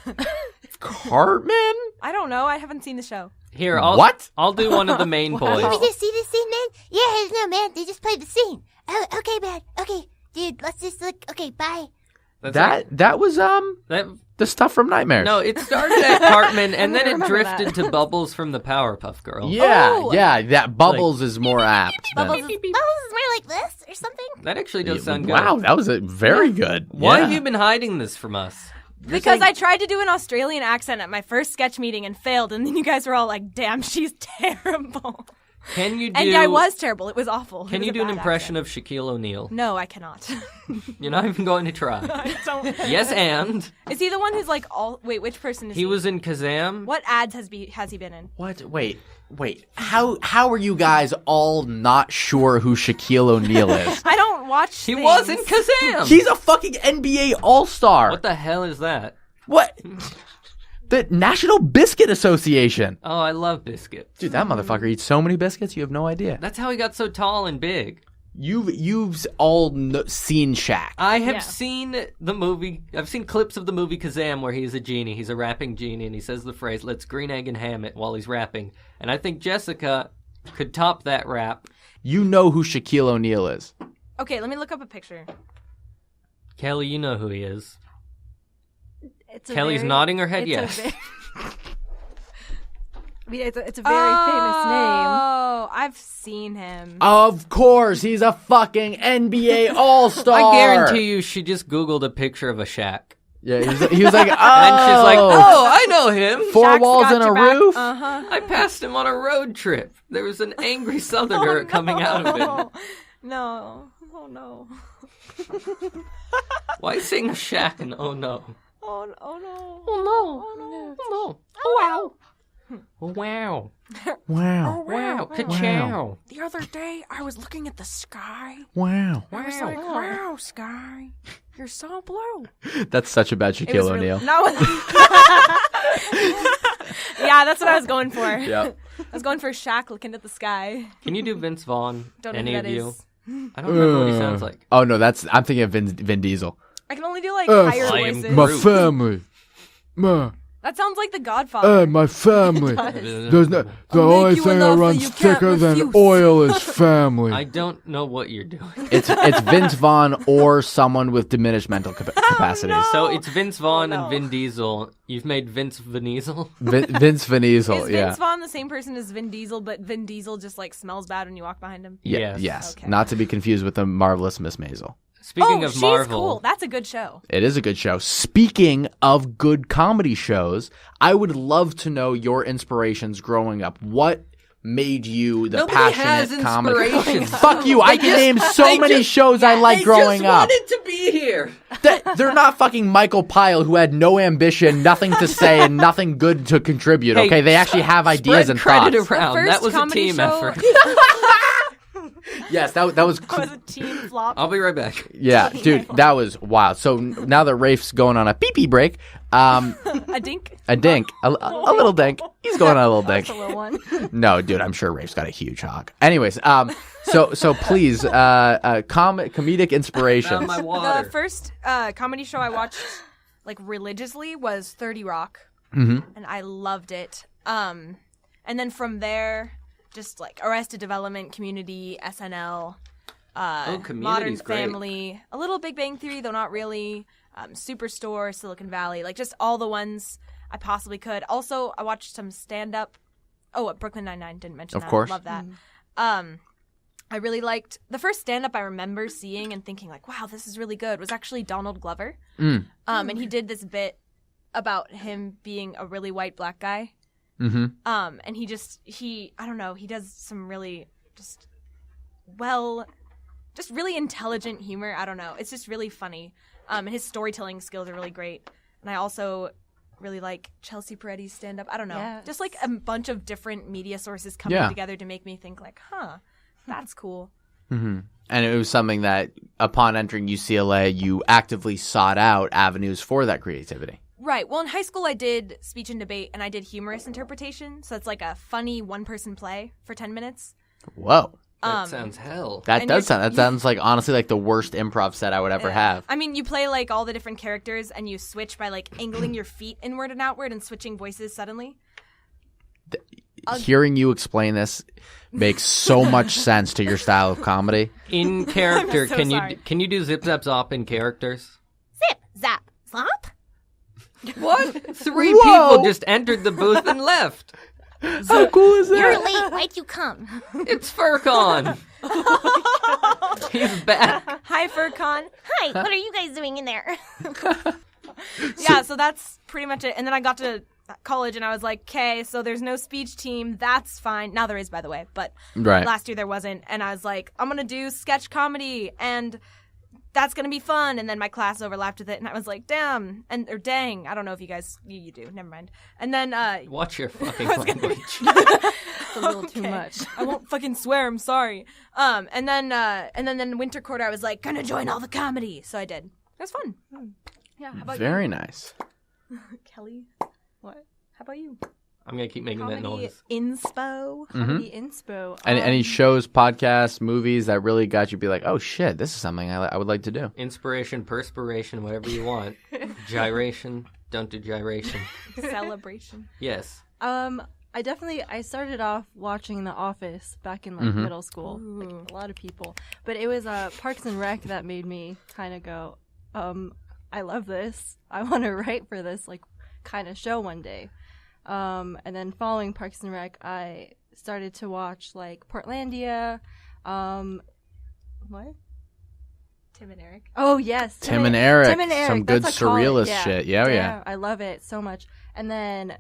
Cartman? I don't know. I haven't seen the show. Here, I'll do one of the main boys. Did we just see this scene, man? Yeah, no, man. They just played the scene. Oh, okay, man. Okay, dude. Let's just look. Okay, bye. That's That was that, the stuff from Nightmares. no, it started at Cartman, and then it remember drifted that. to Bubbles from the Powerpuff Girls. Yeah, Oh! yeah, that Bubbles is more apt. than- Bubbles is more like this or something. That actually does sound good. Wow, that was very good. Why Yeah. have you been hiding this from us? Because I tried to do an Australian accent at my first sketch meeting and failed, and then you guys were all like, damn, she's terrible. Can you do? And I was terrible. It was awful. Can you do an impression of Shaquille O'Neal? No, I cannot. You're not even going to try. I don't. Yes, and Is he the one who's like all? Wait, which person is he? he was in Kazam. What ads has he been in? What? Wait. How are you guys all not sure who Shaquille O'Neal is? I don't watch. He things. was in Kazam. He's a fucking NBA All-Star. What the hell is that? What? The National Biscuit Association. Oh, I love Biscuit. Dude, that motherfucker eats so many biscuits, you have no idea. That's how he got so tall and big. You've all seen Shaq. I have Yeah. seen the movie. I've seen clips of the movie Kazam where he's a genie. He's a rapping genie, and he says the phrase, "Let's green egg and ham it" while he's rapping. And I think Jessica could top that rap. You know who Shaquille O'Neal is. Okay, let me look up a picture. Kelly, you know who he is. It's a Kelly's very- nodding her head it's a yes. ve- I mean, it's a very famous name. Oh, I've seen him. Of course, he's a fucking NBA All-Star. I guarantee you she just Googled a picture of a shack. Yeah, he was like, oh. And she's like, oh, I know him. Four Shaq's walls got and a your back. roof? Uh-huh. I passed him on a road trip. There was an angry southerner coming out of him. No. Oh, no. Why sing a shack and oh no? Oh, oh no. Oh no. Oh no. Oh wow. Oh wow. Wow. Wow. Ka-chow. The other day, I was looking at the sky. Wow. I was like, wow, sky. You're so blue. That's such a bad It Shaquille was O'Neal. No. Yeah, that's what I was going for. Yep. I was going for Shaq looking at the sky. Can you do Vince Vaughn? Don't know Any who of that you? is. I don't remember what he sounds like. Oh, no, I'm thinking of Vin Diesel. I can only do like higher I am voices. Groot. family. That sounds like The Godfather. my family. does. The I'll make you an offer you can't refuse. is family. I don't know what you're doing. It's Vince Vaughn or someone with diminished mental capacities. So it's Vince Vaughn no. and Vin Diesel. You've made Vince Vaniesel. Vince Van Diesel, Is yeah. Vince Vaughn the same person as Vin Diesel, but Vin Diesel just like smells bad when you walk behind him? Yes. Yes. Okay. Not to be confused with the marvelous Miss Maisel. Speaking oh, of she's Marvel, cool. That's a good show. It is a good show. Speaking of good comedy shows, I would love to know your inspirations growing up. What made you the Nobody has passionate comic? inspiration. Fuck you! I can name so many shows I like growing up. They just wanted to be here. They're not fucking Michael Pyle, who had no ambition, nothing to say, and nothing good to contribute. Hey, Okay, they actually have ideas Spread and credit thoughts. around. That was a comedy team show- effort. Yes, that was. That was a team flop. I'll be right back. Yeah, dude, that was wild. So now that Rafe's going on a pee-pee break, A dink. a dink, a little dink. He's going on a little dink. That's a little one. No, dude, I'm sure Rafe's got a huge hog. Anyways, so please, comedic inspirations. Found my water. The first comedy show I watched like religiously was 30 Rock, Mm-hmm. and I loved it. And then from there, just like Arrested Development, Community, SNL, Modern Community's great. Family, a little Big Bang Theory, though not really. Superstore, Silicon Valley, like just all the ones I possibly could. Also, I watched some stand-up. Oh, Brooklyn Nine-Nine, didn't mention that. Of course. Love that. I really liked the first stand-up I remember seeing and thinking like, wow, this is really good, was actually Donald Glover. And he did this bit about him being a really white black guy. Mm-hmm. And he I don't know, he does some really just really intelligent humor. I don't know. It's just really funny. And his storytelling skills are really great. And I also really like Chelsea Peretti's stand-up. I don't know. Yes. Just like a bunch of different media sources coming together to make me think like, that's cool. Mm-hmm. And it was something that, upon entering UCLA, you actively sought out avenues for that creativity. Right. Well, in high school, I did speech and debate, and I did humorous interpretation. So it's like a funny one-person play for 10 minutes. Whoa. That sounds hell. That sounds like, honestly, like the worst improv set I would ever have. I mean, you play like all the different characters, and you switch by like angling your feet inward and outward and switching voices suddenly. Hearing you explain this makes so much sense to your style of comedy. In character, so can sorry. you do zip zap zop in characters? Zip, zap, slop. What? Three Whoa. people just entered the booth and left. How cool is You're that? late. Why'd you come? It's Furcon. He's back. Hi, Furcon. Hi, what are you guys doing in there? Yeah, so that's pretty much it. And then I got to college, and I was like, okay, so there's no speech team. That's fine. Now there is, by the way, but Right. last year there wasn't. And I was like, I'm going to do sketch comedy, and that's going to be fun. And then my class overlapped with it, and I was like, damn, or dang. I don't know if you guys, you do. Never mind. And then Watch your fucking language. It's a little too much. I won't fucking swear. I'm sorry. And then winter quarter, I was like, gonna join all the comedy. So I did. It was fun. Yeah. How about Very you, nice. Kelly? What? How about you? I'm going to keep making that Comedy noise. inspo. Comedy inspo. Any shows, podcasts, movies that really got you to be like, oh shit, this is something I would like to do? Inspiration, perspiration, whatever you want. Gyration. Don't do gyration. Celebration. Yes. I started off watching The Office back in like middle school, like a lot of people. But it was Parks and Rec that made me kind of go, I love this. I want to write for this like kind of show one day. And then following Parks and Rec, I started to watch like Portlandia. What? Tim and Eric. Oh yes, Tim and Eric. Tim and Eric. Some good That's a college- surrealist shit. Yeah. I love it so much. And then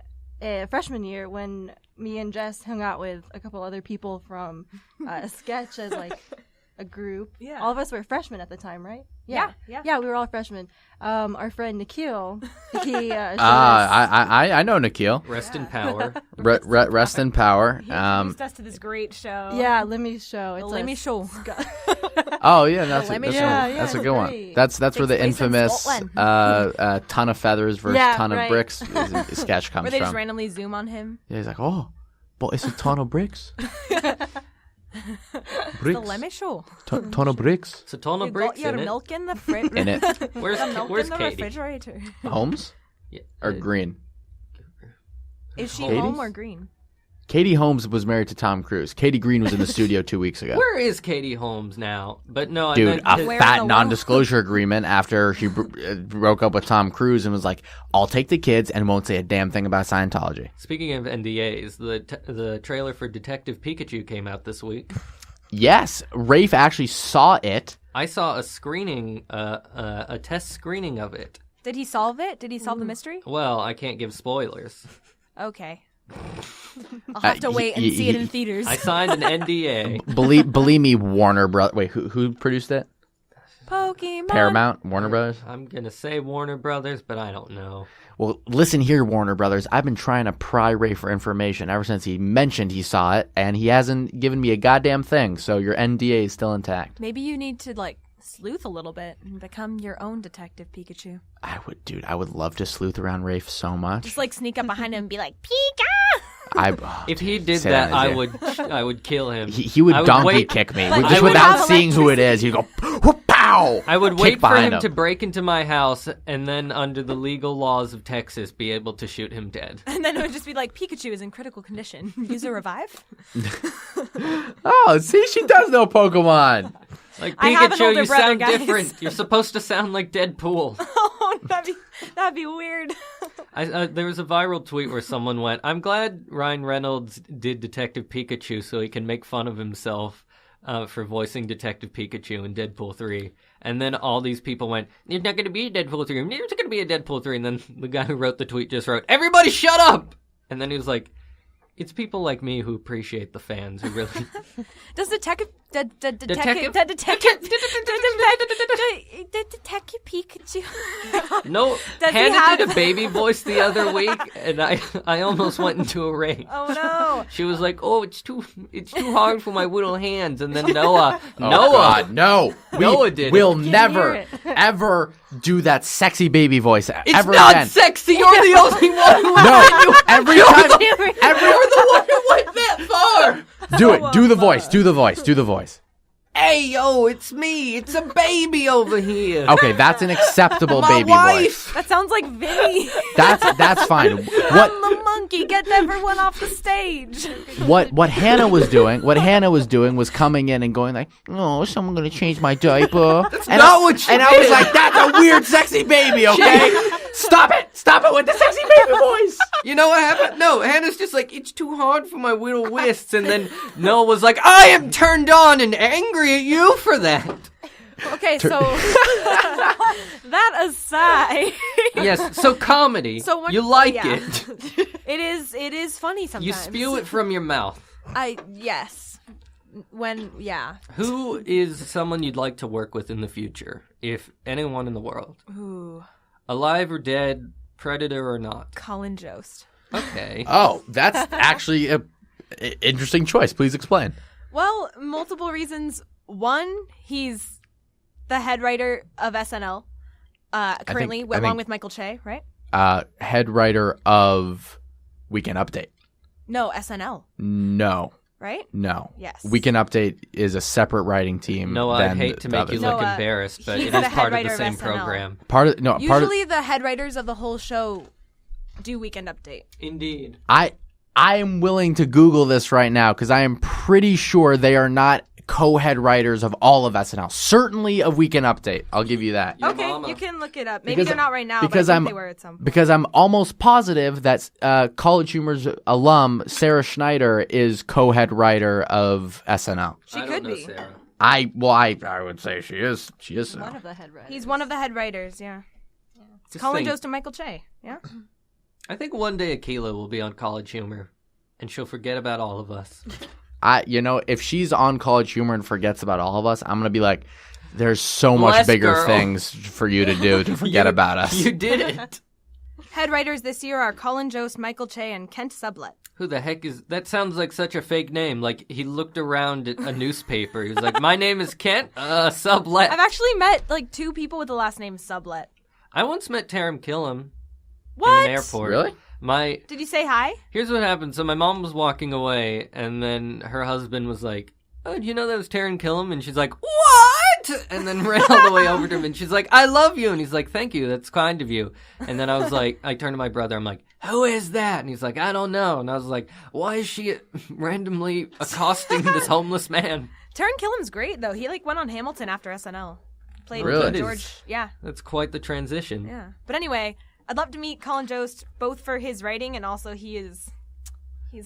freshman year, when me and Jess hung out with a couple other people from Sketch as like a group. Yeah. All of us were freshmen at the time, right? Yeah. Yeah, we were all freshmen. Our friend Nikhil, he showed us. I know Nikhil. Rest in power. Rest in power. He introduced us to this great show. Yeah, Lemmy's show. The It's Lemmy Show. Oh yeah, that's Let me that's, show. that's a good one. great. That's where the Takes place in infamous Scotland. ton of feathers versus Yeah, ton of right. bricks sketch comes Where they just from. randomly zoom on him. Yeah, he's like, oh, but it's a ton of bricks. The Lemmy Show. Ton of bricks It's a ton You of got bricks your in it. milk in the fridge. in it. Where's milk where's in the Katie? refrigerator. Holmes Yeah, or Green? Is she Katie's? home or green? Katie Holmes was married to Tom Cruise. Katie Green was in the studio 2 weeks ago. Where is Katie Holmes now? But no, I Dude, meant a to- Where in fat the non-disclosure agreement after she broke up with Tom Cruise and was like, I'll take the kids and won't say a damn thing about Scientology. Speaking of NDAs, the trailer for Detective Pikachu came out this week. Yes, Rafe actually saw it. I saw a screening, a test screening of it. Did he solve it? Did he solve the mystery? Well, I can't give spoilers. Okay. I'll have to wait and see it in theaters. I signed an NDA. Believe me, Warner Brothers. Wait, who produced it? Pokemon. Paramount? Warner Brothers? I'm going to say Warner Brothers, but I don't know. Well, listen here, Warner Brothers. I've been trying to pry Ray for information ever since he mentioned he saw it, and he hasn't given me a goddamn thing, so your NDA is still intact. Maybe you need to, sleuth a little bit and become your own Detective Pikachu. I would love to sleuth around Rafe so much. Just, sneak up behind him and be like, Pika! If he did that, I would kill him. He would donkey kick me, just would without have seeing who it is. He'd go, pow! I would wait for him to break into my house, and then under the legal laws of Texas, be able to shoot him dead. And then it would just be like, Pikachu is in critical condition. Use a revive? Oh, see, she does know Pokemon. Like, I have an Pikachu, older you brother, sound guys. different. You're supposed to sound like Deadpool. Oh, that'd be weird. There was a viral tweet where someone went, I'm glad Ryan Reynolds did Detective Pikachu so he can make fun of himself for voicing Detective Pikachu in Deadpool 3. And then all these people went, there's not going to be a Deadpool 3. There's going to be a Deadpool 3. And then the guy who wrote the tweet just wrote, everybody shut up! And then he was like, it's people like me who appreciate the fans who really... Does Detective Detective Pikachu... No, Does he Hannah have- did a baby voice the other week, and I almost went into a rage. Oh, no. She was like, "Oh, it's too hard for my little hands." And then Noah, God, no. Noah did. We'll hear never, it. ever do that sexy baby voice It's ever not again. sexy. You're the only one who No, every time. You're the one who went that far. Do it. Do the voice. Do the voice. Do the voice. Hey, yo, it's me. It's a baby over here. Okay, that's an acceptable My baby wife. voice. That sounds like Vinny. That's fine. I'm the monkey. Get everyone off the stage. What Hannah was doing was coming in and going like, "Oh, is someone gonna change my diaper?" That's not what she And I was like, "That's a weird, sexy baby." Okay, stop it with the sexy baby voice. You know what happened? No, Hannah's just like, it's too hard for my little wrists. And then Noah was like, I am turned on and angry at you for that. Okay, so that aside, Yes, so comedy. So what- you like yeah. it. it is funny sometimes. You spew it from your mouth. Yes. Yeah. Who is someone you'd like to work with in the future? If anyone in the world. Ooh, Alive or dead, predator or not? Colin Jost. Okay. Oh, that's actually a interesting choice. Please explain. Well, multiple reasons. One, he's the head writer of SNL currently, I along think- with Michael Che, right? Head writer of Weekend Update. No, SNL, No. right? No. Yes. Weekend Update is a separate writing team. No, I'd than hate to the make other you thing. look Noah, embarrassed, but he's it the is head part of the writer of same SNL. program. Part of Usually the head writers of the whole show do Weekend Update. Indeed. I am willing to Google this right now because I am pretty sure they are not co-head writers of all of SNL. Certainly of Weekend Update. I'll give you that. Your Okay, mama. you can look it up. Maybe Because- they're not right now, because but I I'm- think they were at some point. Because I'm almost positive that College Humor's alum Sarah Schneider is co-head writer of SNL. She I could don't know, be. Sarah. I would say she is. She is. One of the head writers. He's one of the head writers, yeah. It's Just Colin think- Jost and Michael Che, yeah? I think one day Akila will be on College Humor, and she'll forget about all of us. If she's on College Humor and forgets about all of us, I'm gonna be like, there's so Bless much bigger girl. things for you to do to forget about us. You did it. Head writers this year are Colin Jost, Michael Che, and Kent Sublett. Who the heck is... That sounds like such a fake name. Like, he looked around at a newspaper. He was like, my name is Kent, Sublet. I've actually met, 2 people with the last name Sublett. I once met Taram Killam What? in an airport. Really? Did you say hi? Here's what happened. So my mom was walking away, and then her husband was like, oh, do you know that was Taran Killam? And she's like, what? And then ran all the way over to him, and she's like, I love you. And he's like, thank you. That's kind of you. And then I was like, I turned to my brother. I'm like, who is that? And he's like, I don't know. And I was like, why is she randomly accosting this homeless man? Taran Killam's great, though. He, went on Hamilton after SNL. Played Really? King George. Yeah, That's quite the transition. yeah. But anyway, I'd love to meet Colin Jost, both for his writing and also he's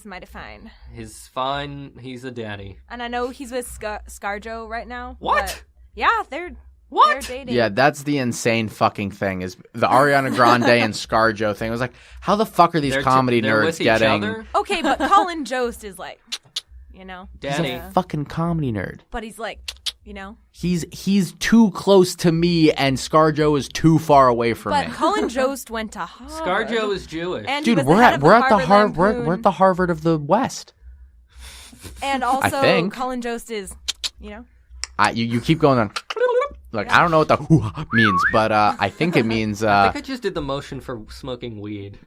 mighty fine. He's fine. He's a daddy. And I know he's with ScarJo right now. What? but- yeah, they're What? They're dating. Yeah, that's the insane fucking thing is the Ariana Grande and ScarJo thing. I was like, how the fuck are these comedy they're nerds with each getting? other? Okay, but Colin Jost is like, Daddy. He's a fucking comedy nerd. But he's like, He's too close to me, and ScarJo is too far away from But me. Colin Jost went to Harvard. ScarJo is Jewish. And Dude, he was we're the head at of we're at the Harvard we're at the Harvard of the West. And I also, think. Colin Jost is, You keep going on. Like I don't know what the hoo-ha means, but I think it means. I think I just did the motion for smoking weed.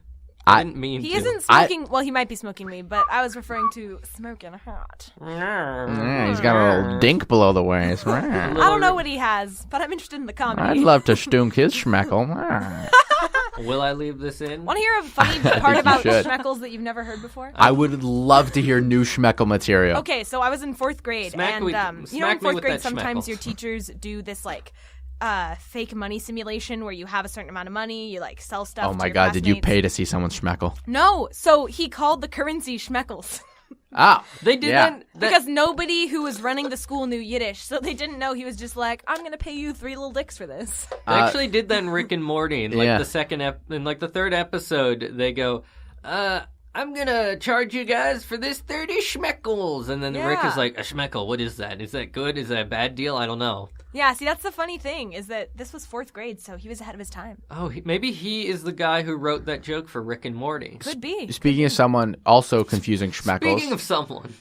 I didn't mean he to. isn't smoking. Well, he might be smoking weed, but I was referring to smoking hot. Yeah, he's got a little dink below the waist. I don't know what he has, but I'm interested in the comedy. I'd love to stunk his schmeckle. Will I leave this in? Want to hear a funny part you about should. schmeckles that you've never heard before? I would love to hear new schmeckle material. Okay, so I was in 4th grade, Smack and me- you know, in smack me 4th with grade, that sometimes schmeckle. your teachers do this like fake money simulation where you have a certain amount of money, you like sell stuff. Oh to my your god, did you classmates. pay to see someone's schmeckle? No, so he called the currency schmeckles. Oh, They didn't. Yeah. Because nobody who was running the school knew Yiddish, so they didn't know. He was just like, "I'm gonna pay you 3 little dicks for this." They actually did that in Rick and Morty. In like Yeah. the in like the 3rd episode, they go, I'm gonna charge you guys for this 30 schmeckles. And then Rick is Yeah. like, a schmeckel, what is that? Is that good? Is that a bad deal? I don't know. Yeah, see, that's the funny thing is that this was 4th grade, so he was ahead of his time. Oh, maybe he is the guy who wrote that joke for Rick and Morty. Could be. Speaking of someone also confusing schmeckles, Speaking of someone.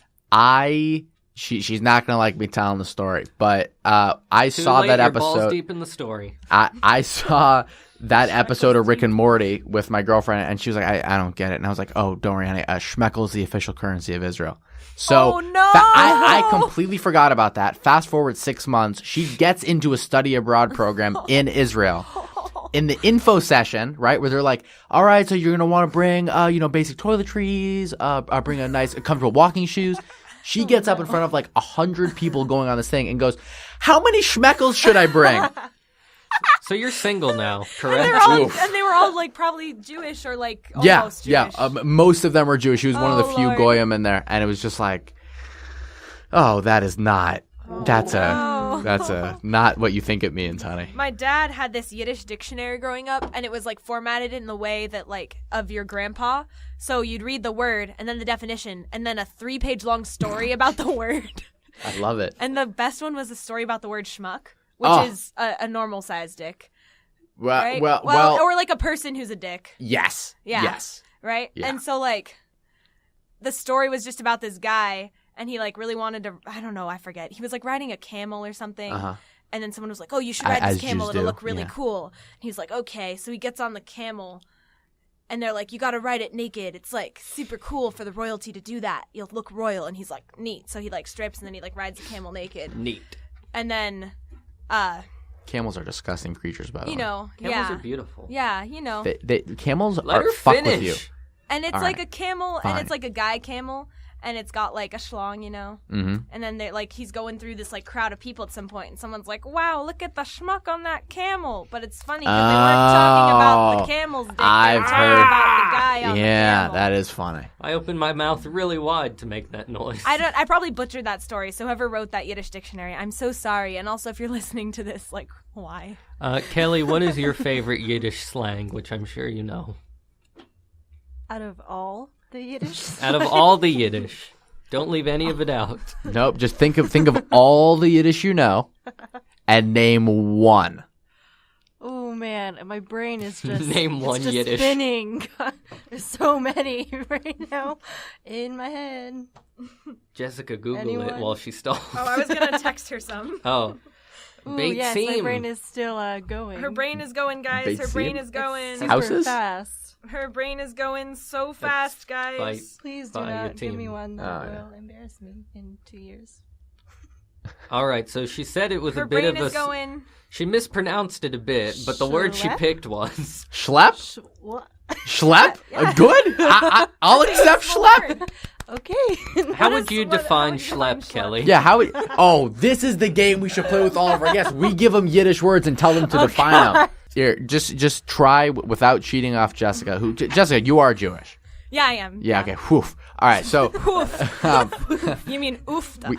she's not gonna like me telling the story, but I Too saw late, that you're balls episode. deep in the story. I saw that episode of Rick and Morty with my girlfriend, and she was like, I don't get it. And I was like, oh, don't worry, honey. Schmeckel is the official currency of Israel. So Oh, no! I completely forgot about that. Fast forward 6 months, she gets into a study abroad program in Israel. In the info session, right, where they're like, all right, so you're going to want to bring, basic toiletries, bring a nice, comfortable walking shoes. She gets up in front of like 100 people going on this thing and goes, how many schmeckles should I bring? So you're single now, And correct? they were all like probably Jewish or like almost Yeah, Jewish. yeah. Most of them were Jewish. She was one of the Oh, few Lord. goyim in there, and it was just like, oh, that is not. That's not what you think it means, honey. My dad had this Yiddish dictionary growing up, and it was like formatted in the way that like of your grandpa. So you'd read the word and then the definition and then a 3-page long story about the word. I love it. And the best one was a story about the word schmuck, which Oh. is a normal sized dick, Well, right? well, or like a person who's a dick, yes, Yeah. yes. right? Yeah. And so like the story was just about this guy, and he like really wanted to. I don't know, I forget. He was like riding a camel or something. Uh-huh. And then someone was like, "Oh, you should ride As this camel. Jews It'll do, look really yeah. cool." And he's like, "Okay." So he gets on the camel, and they're like, "You got to ride it naked. It's like super cool for the royalty to do that. You'll look royal." And he's like, "Neat." So he like stripes, and then he like rides the camel naked. Neat. And then, Camels are disgusting creatures, by the way. Camels yeah, are beautiful. yeah, Camels Let are her fuck finish. with you. and it's All like right. a camel, Fine. and it's like a guy camel, and it's got like a schlong, Mm-hmm. And then they're like, he's going through this like crowd of people at some point, and someone's like, "Wow, look at the schmuck on that camel." But it's funny because they weren't talking about the camel's dick. They I've were talking heard- about the guy on the Yeah, camel. that is funny. I opened my mouth really wide to make that noise. I probably butchered that story. So whoever wrote that Yiddish dictionary, I'm so sorry. And also, if you're listening to this, like, why? Kelly, what is your favorite Yiddish slang, which I'm sure you know? Out of all the Yiddish. Out of all the Yiddish. Don't leave any of it out. Nope. Just think of all the Yiddish you know, and name one. Oh man, my brain is just Name it's one just Yiddish. spinning. There's so many right now in my head. Jessica, Google it Anyone? while she stalls. Oh, I was going to text her some. Oh. Ooh, Beit yes, my seam. brain is still going. Her brain is going, guys. Beit Her brain seam? is going. super Houses? fast. Her brain is going so fast, guys. Bite. Please do By your not give me team. one that Oh, yeah. will embarrass me in 2 years. All right, so she said it was Her a bit brain of a... is going. She mispronounced it a bit, but the word she Schlep? picked was... Schlep? What? Schlep? Good. I'll accept schlep. Okay. How What would is- you what- define how would you define schlep, schlep? Kelly? Yeah, how? Oh, this is the game we should play with all of our guests. We give them Yiddish words and tell them to define them. Here, just try without cheating off Jessica. Jessica, you are Jewish. Yeah, I am. Yeah, okay. Whew. All right, so... You mean oofta.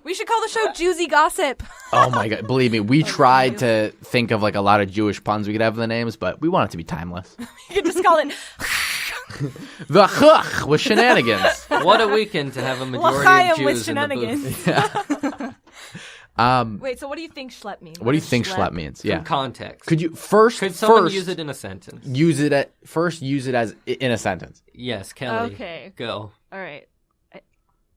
We should call the show Juicy Gossip. Oh, my God. Believe me, we tried to think of, like, a lot of Jewish puns we could have in the names, but we want it to be timeless. You could just call it The Chuch with Shenanigans. What a weekend to have a majority L'chaim of with Jews in the booth. Shenanigans. Um, Wait, so what do you think schlep means? what do you think schlep means? From Yeah. context. Could you first Use it in a sentence? use it as in a sentence? Yes, Kelly. Okay. Go. All right.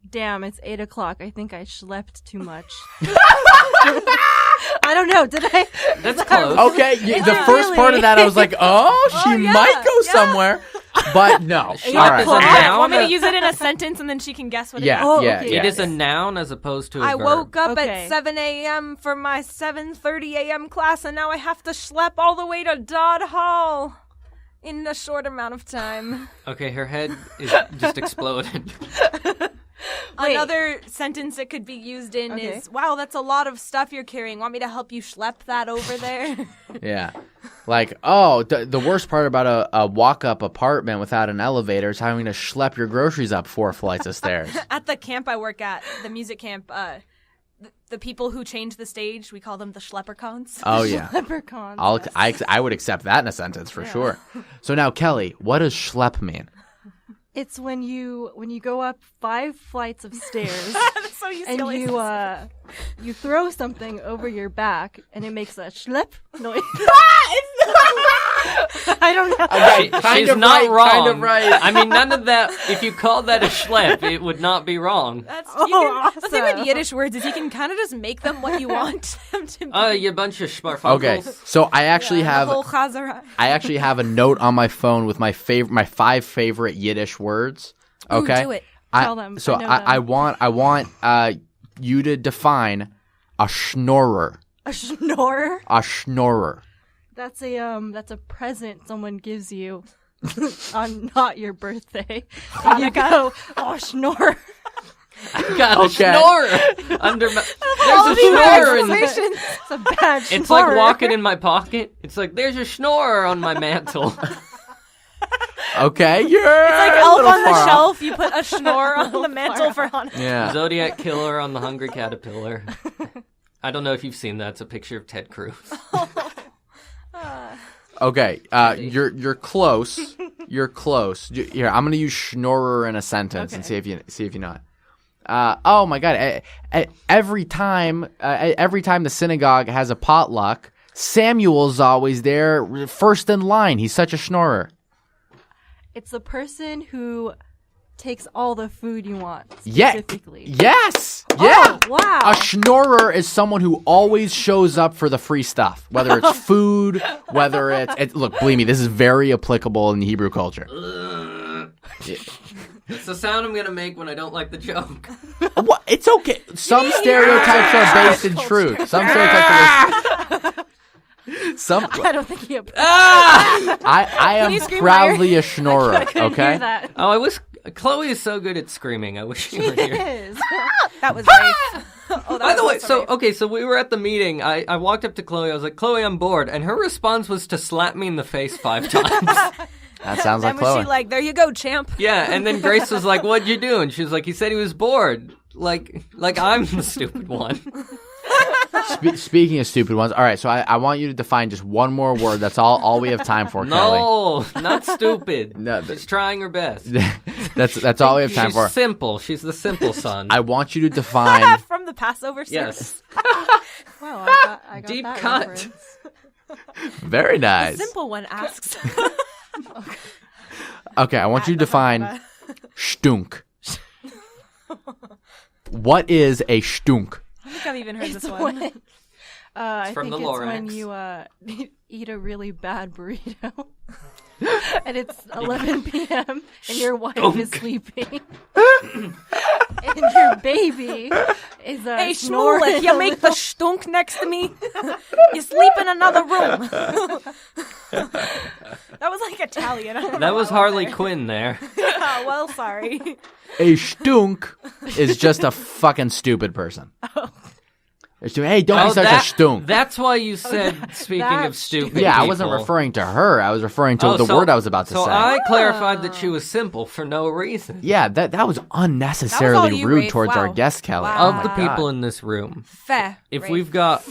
Damn, it's 8 o'clock. I think I schlepped too much. I don't know. Did I? That's close. Okay, the first part of that I was like, oh, she might go somewhere, but no. All Schlep right. is a noun. Want me to use it in a sentence and then she can guess what it is? Yeah, Oh, yeah, okay. yeah. It is a noun as opposed to a I verb. woke up Okay. at 7 a.m. for my 7:30 a.m. class, and now I have to schlep all the way to Dodd Hall in a short amount of time. Okay, her head is just exploded. Wait. Another sentence it could be used in Okay. is, wow, that's a lot of stuff you're carrying. Want me to help you schlep that over there? Yeah. Like, oh, the worst part about a walk-up apartment without an elevator is having to schlep your groceries up 4 flights of stairs. At the camp I work at, the music camp, the people who change the stage, we call them the schleppercons. Oh, yeah. Leprechauns. I would accept that in a sentence for sure. So now, Kelly, what does schlep mean? It's when you go up 5 flights of stairs That's so and UCLA. you throw something over your back and it makes a schlep noise. I don't know. Okay, She's not wrong. Kind of right. I mean, none of that. If you called that a schlep, it would not be wrong. That's, Oh, The thing with awesome. Yiddish words is you can kind of just make them what you want them to be. You bunch of schmarfunkels. Okay, so I actually The have whole chazara. a note on my phone with my 5 favorite Yiddish words. Okay, do it. Tell them. So I know I them. want you to define a schnorrer. A schnorrer? A schnorrer. That's a present someone gives you on not your birthday. And you go, oh, schnorrer. I got a Okay. schnorrer under my. There's a schnorrer in there. It's a bad schnorrer. It's like walking in my pocket. It's like there's a schnorrer on my mantle. Okay, you're It's like a elf little on the far off. shelf. You put a schnorr on the mantle for Hanukkah. Yeah. Zodiac killer on the hungry caterpillar. I don't know if you've seen that. It's a picture of Ted Cruz. Okay, you're close. You're close. Here, I'm gonna use schnorrer in a sentence and see if you know it. Oh my God! Every time the synagogue has a potluck, Samuel's always there, first in line. He's such a schnorrer. It's the person who takes all the food you want. Yeah. Specifically. Yes. Yeah. Oh, wow. A schnorrer is someone who always shows up for the free stuff, whether it's food, whether it's look, believe me, this is very applicable in Hebrew culture. It's the sound I'm gonna make when I don't like the joke. What? It's okay. Some stereotypes are based in truth. Some stereotypes are some. I don't think he. I am you scream proudly a schnorrer. Okay. Hear that. Oh, I wish Chloe is so good at screaming. I wish she were here. Is. That was right. Oh, that By the was way, right. so we were at the meeting. I walked up to Chloe. I was like, Chloe, I'm bored, and her response was to slap me in the face 5 times. That sounds like Then was Chloe. she like, there you go, champ? Yeah, and then Grace was like, "What'd you do?" And she was like, "He said he was bored." Like I'm the stupid one. Speaking of stupid ones, all right. So I want you to define just one more word. That's all we have time for, Kelly. No, not stupid. No, She's trying her best. That's all we have time She's for. simple. She's the simple son. I want you to define. From the Passover service. Yes. Wow, I got Deep that cut. reference. Very nice. Simple one asks. Okay, I want you to define stunk. What is a stunk? I think I've even heard It's this one. when, I from think the it's when Lorax. you eat a really bad burrito. And it's 11 p.m. and your wife is sleeping. And your baby is Hey, snoring. Shmulik, you make the stunk next to me? You sleep in another room. That was like Italian. I don't know That was why I Harley went Quinn there. there. Oh, well, sorry. A stunk is just a fucking stupid person. Hey, don't be such a stunk. That's why you said, speaking of stupid Yeah, people. I wasn't referring to her. I was referring to the word I was about to say. So I clarified that she was simple for no reason. Yeah, that was unnecessarily rude towards our guest, Kelly. Wow. Of the people in this room. Fair. If Rafe. we've got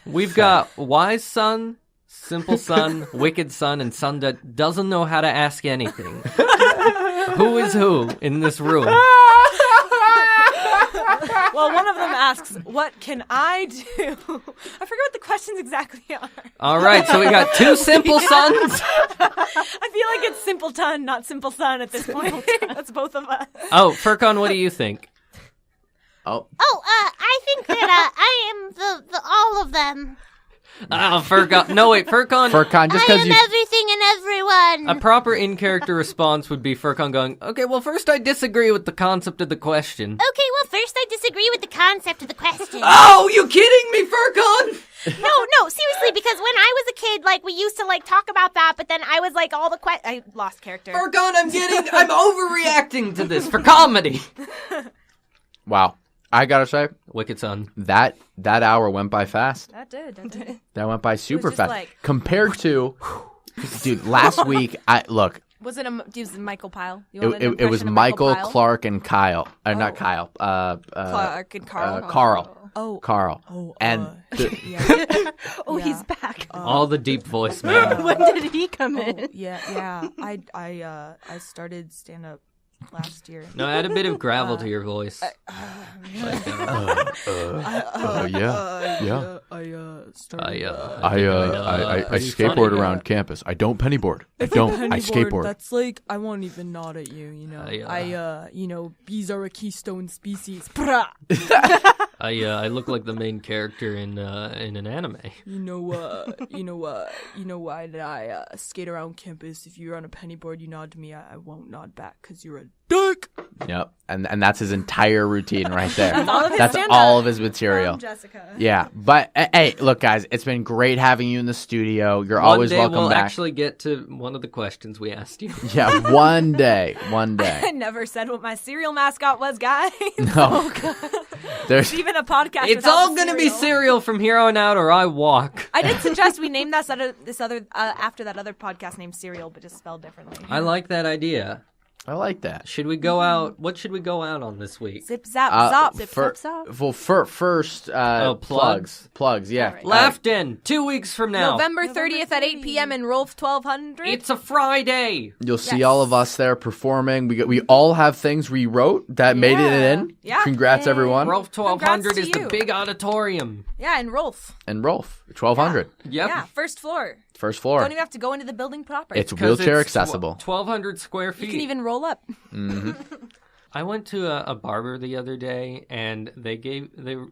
We've got wise son, simple son, wicked son, and son that doesn't know how to ask anything. Who is who in this room? Well, one of them asks, "What can I do?" I forget what the questions exactly are. All right, so we got two simple sons. I feel like it's simpleton, not simple son at this point. That's both of us. Oh, Furcon, what do you think? I think that I am the all of them. Oh, Furcon. No, wait, Furcon. Furcon, just I because am everything and everyone. A proper in-character response would be Furcon going, okay, well, first I disagree with the concept of the question. Okay, well, first I disagree with the concept of the question. Oh, you kidding me, Furcon? No, seriously, because when I was a kid, like, we used to, like, talk about that, but then I was, like, I lost character. Furcon, I'm overreacting to this for comedy. Wow. I gotta say, Wicked son. that hour went by fast. That did. That went by super just fast. like- Compared to, dude, last week, Was it Michael Pyle? You it wanted an was impression of Michael, Pyle? Clark, and Kyle. Not Kyle. Clark and Carl. Carl. Oh. Carl. Yeah. He's back. All the deep voice, man. When did he come in? Yeah. I started stand up last year. No, add a bit of gravel to your voice. Yeah. I skateboard around campus. I don't pennyboard. I skateboard. That's like, I won't even nod at you, you know. Bees are a keystone species. I look like the main character in an anime. You know why did I skate around campus? If you're on a pennyboard, you nod to me, I won't nod back because you're a dick. Yep. And that's his entire routine right there. That's all of his material. Jessica. Yeah. But hey, look, guys, it's been great having you in the studio. You're always welcome we'll back. Actually get to one of the questions we asked you. Yeah, one day. I never said what my cereal mascot was, guys. No. There's Even a podcast. It's without all the gonna be cereal. cereal from here on out, or I walk. I did suggest we name after that other podcast named Serial, but just spelled differently. I like that idea. I like that. Should we go out? What should we go out on this week? Zip zap zop. Zip zap zop. Well, first, plugs. Plugs, yeah. Right. Laughton, 2 weeks from now. November 30th at 8 p.m. in Rolf 1200. It's a Friday. You'll see all of us there performing. We all have things we wrote that made it in. Yeah. Congrats, everyone. Rolf 1200 Congrats is to the you. big auditorium. Yeah, in Rolf. And Rolf, 1200. Yep. Yeah, first floor. First floor. Don't even have to go into the building proper. It's 'Cause wheelchair it's accessible. 1,200 square feet. You can even roll up. I went to a barber the other day, and they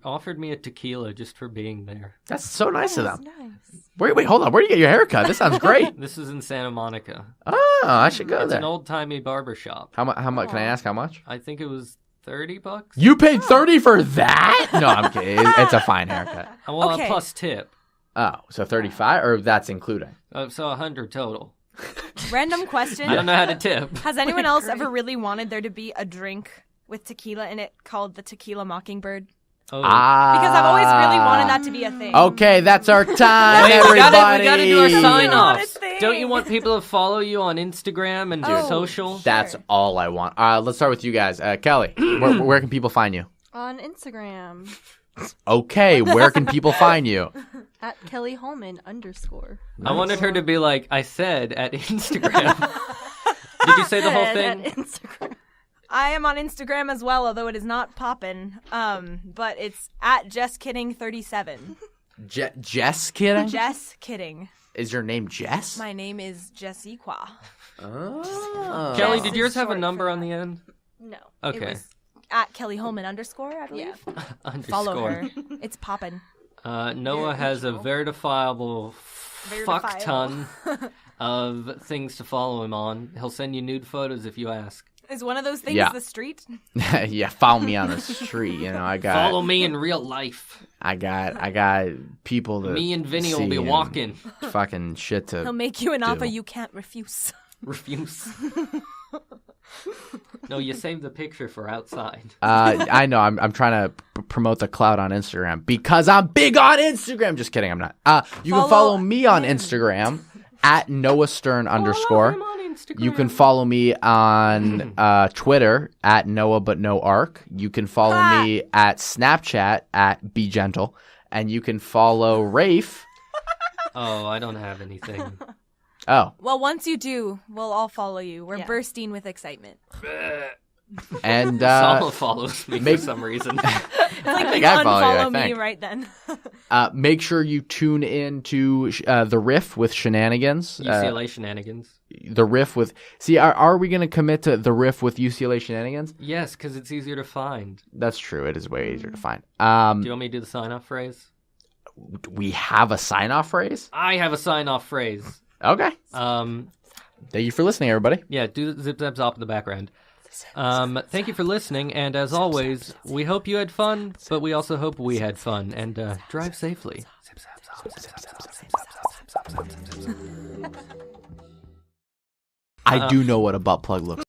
offered me a tequila just for being there. That's so nice of them. Nice. Wait, hold on. Where do you get your haircut? This sounds great. This is in Santa Monica. Oh, I should go It's there. an old-timey barber shop. How much? Can I ask how much? I think it was $30. You paid $30 for that? No, I'm kidding. It's a fine haircut. Well, Okay. plus tip. Oh, so 35, or that's including? So 100 total. Random question. I don't know how to tip. Has anyone else ever really wanted there to be a drink with tequila in it called the Tequila Mockingbird? Oh. Because I've always really wanted that to be a thing. Okay, that's our time, Wait, everybody. we gotta do our sign want offs. a thing. Don't you want people to follow you on Instagram and social? That's all I want. Let's start with you guys. Kelly, where can people find you? On Instagram, Okay, where can people find you? at Kelly Hollman _ I wanted her to be like, I said at Instagram. Did you say the whole At thing? Instagram. I am on Instagram as well, although it is not poppin'. But it's at JessKidding37. Jess kidding? Jess Kidding. Is your name Jess? My name is Jessiqua. Oh. Kelly, Jess did is yours have a short number for on that. the end? No. Okay. It was at Kelly Holman _ I believe. Underscore. Follow her. It's poppin'. Noah has a verifiable fuck ton of things to follow him on. He'll send you nude photos if you ask. Is one of those things Yeah. the street? Yeah, follow me on the street. You know, I got Follow me in real life. I got people to Me and Vinny will see be and walking. fucking shit to He'll make you an offer do. you can't refuse. Refuse. No, you saved the picture for outside. I know. I'm trying to promote the cloud on Instagram because I'm big on Instagram. Just kidding. I'm not. You can follow me on Instagram at Noah Stern _. You can follow me on Twitter at Noah but no arc. You can follow me at Snapchat at Be Gentle, and you can follow Rafe. Oh, I don't have anything. Oh. Well, once you do, we'll all follow you. We're bursting with excitement. And Salma follows me for some reason. I think I follow you, I unfollow me think. right then. Make sure you tune in to the Riff with Shenanigans. UCLA Shenanigans. The Riff with... See, are we going to commit to the Riff with UCLA Shenanigans? Yes, because it's easier to find. That's true. It is way easier to find. Do you want me to do the sign-off phrase? We have a sign-off phrase? I have a sign-off phrase. Okay. Thank you for listening, everybody. Yeah, do the zip zap zop in the background. Thank you for listening, and as always, we hope you had fun, but we also hope we had fun, and drive safely. I do know what a butt plug looks like.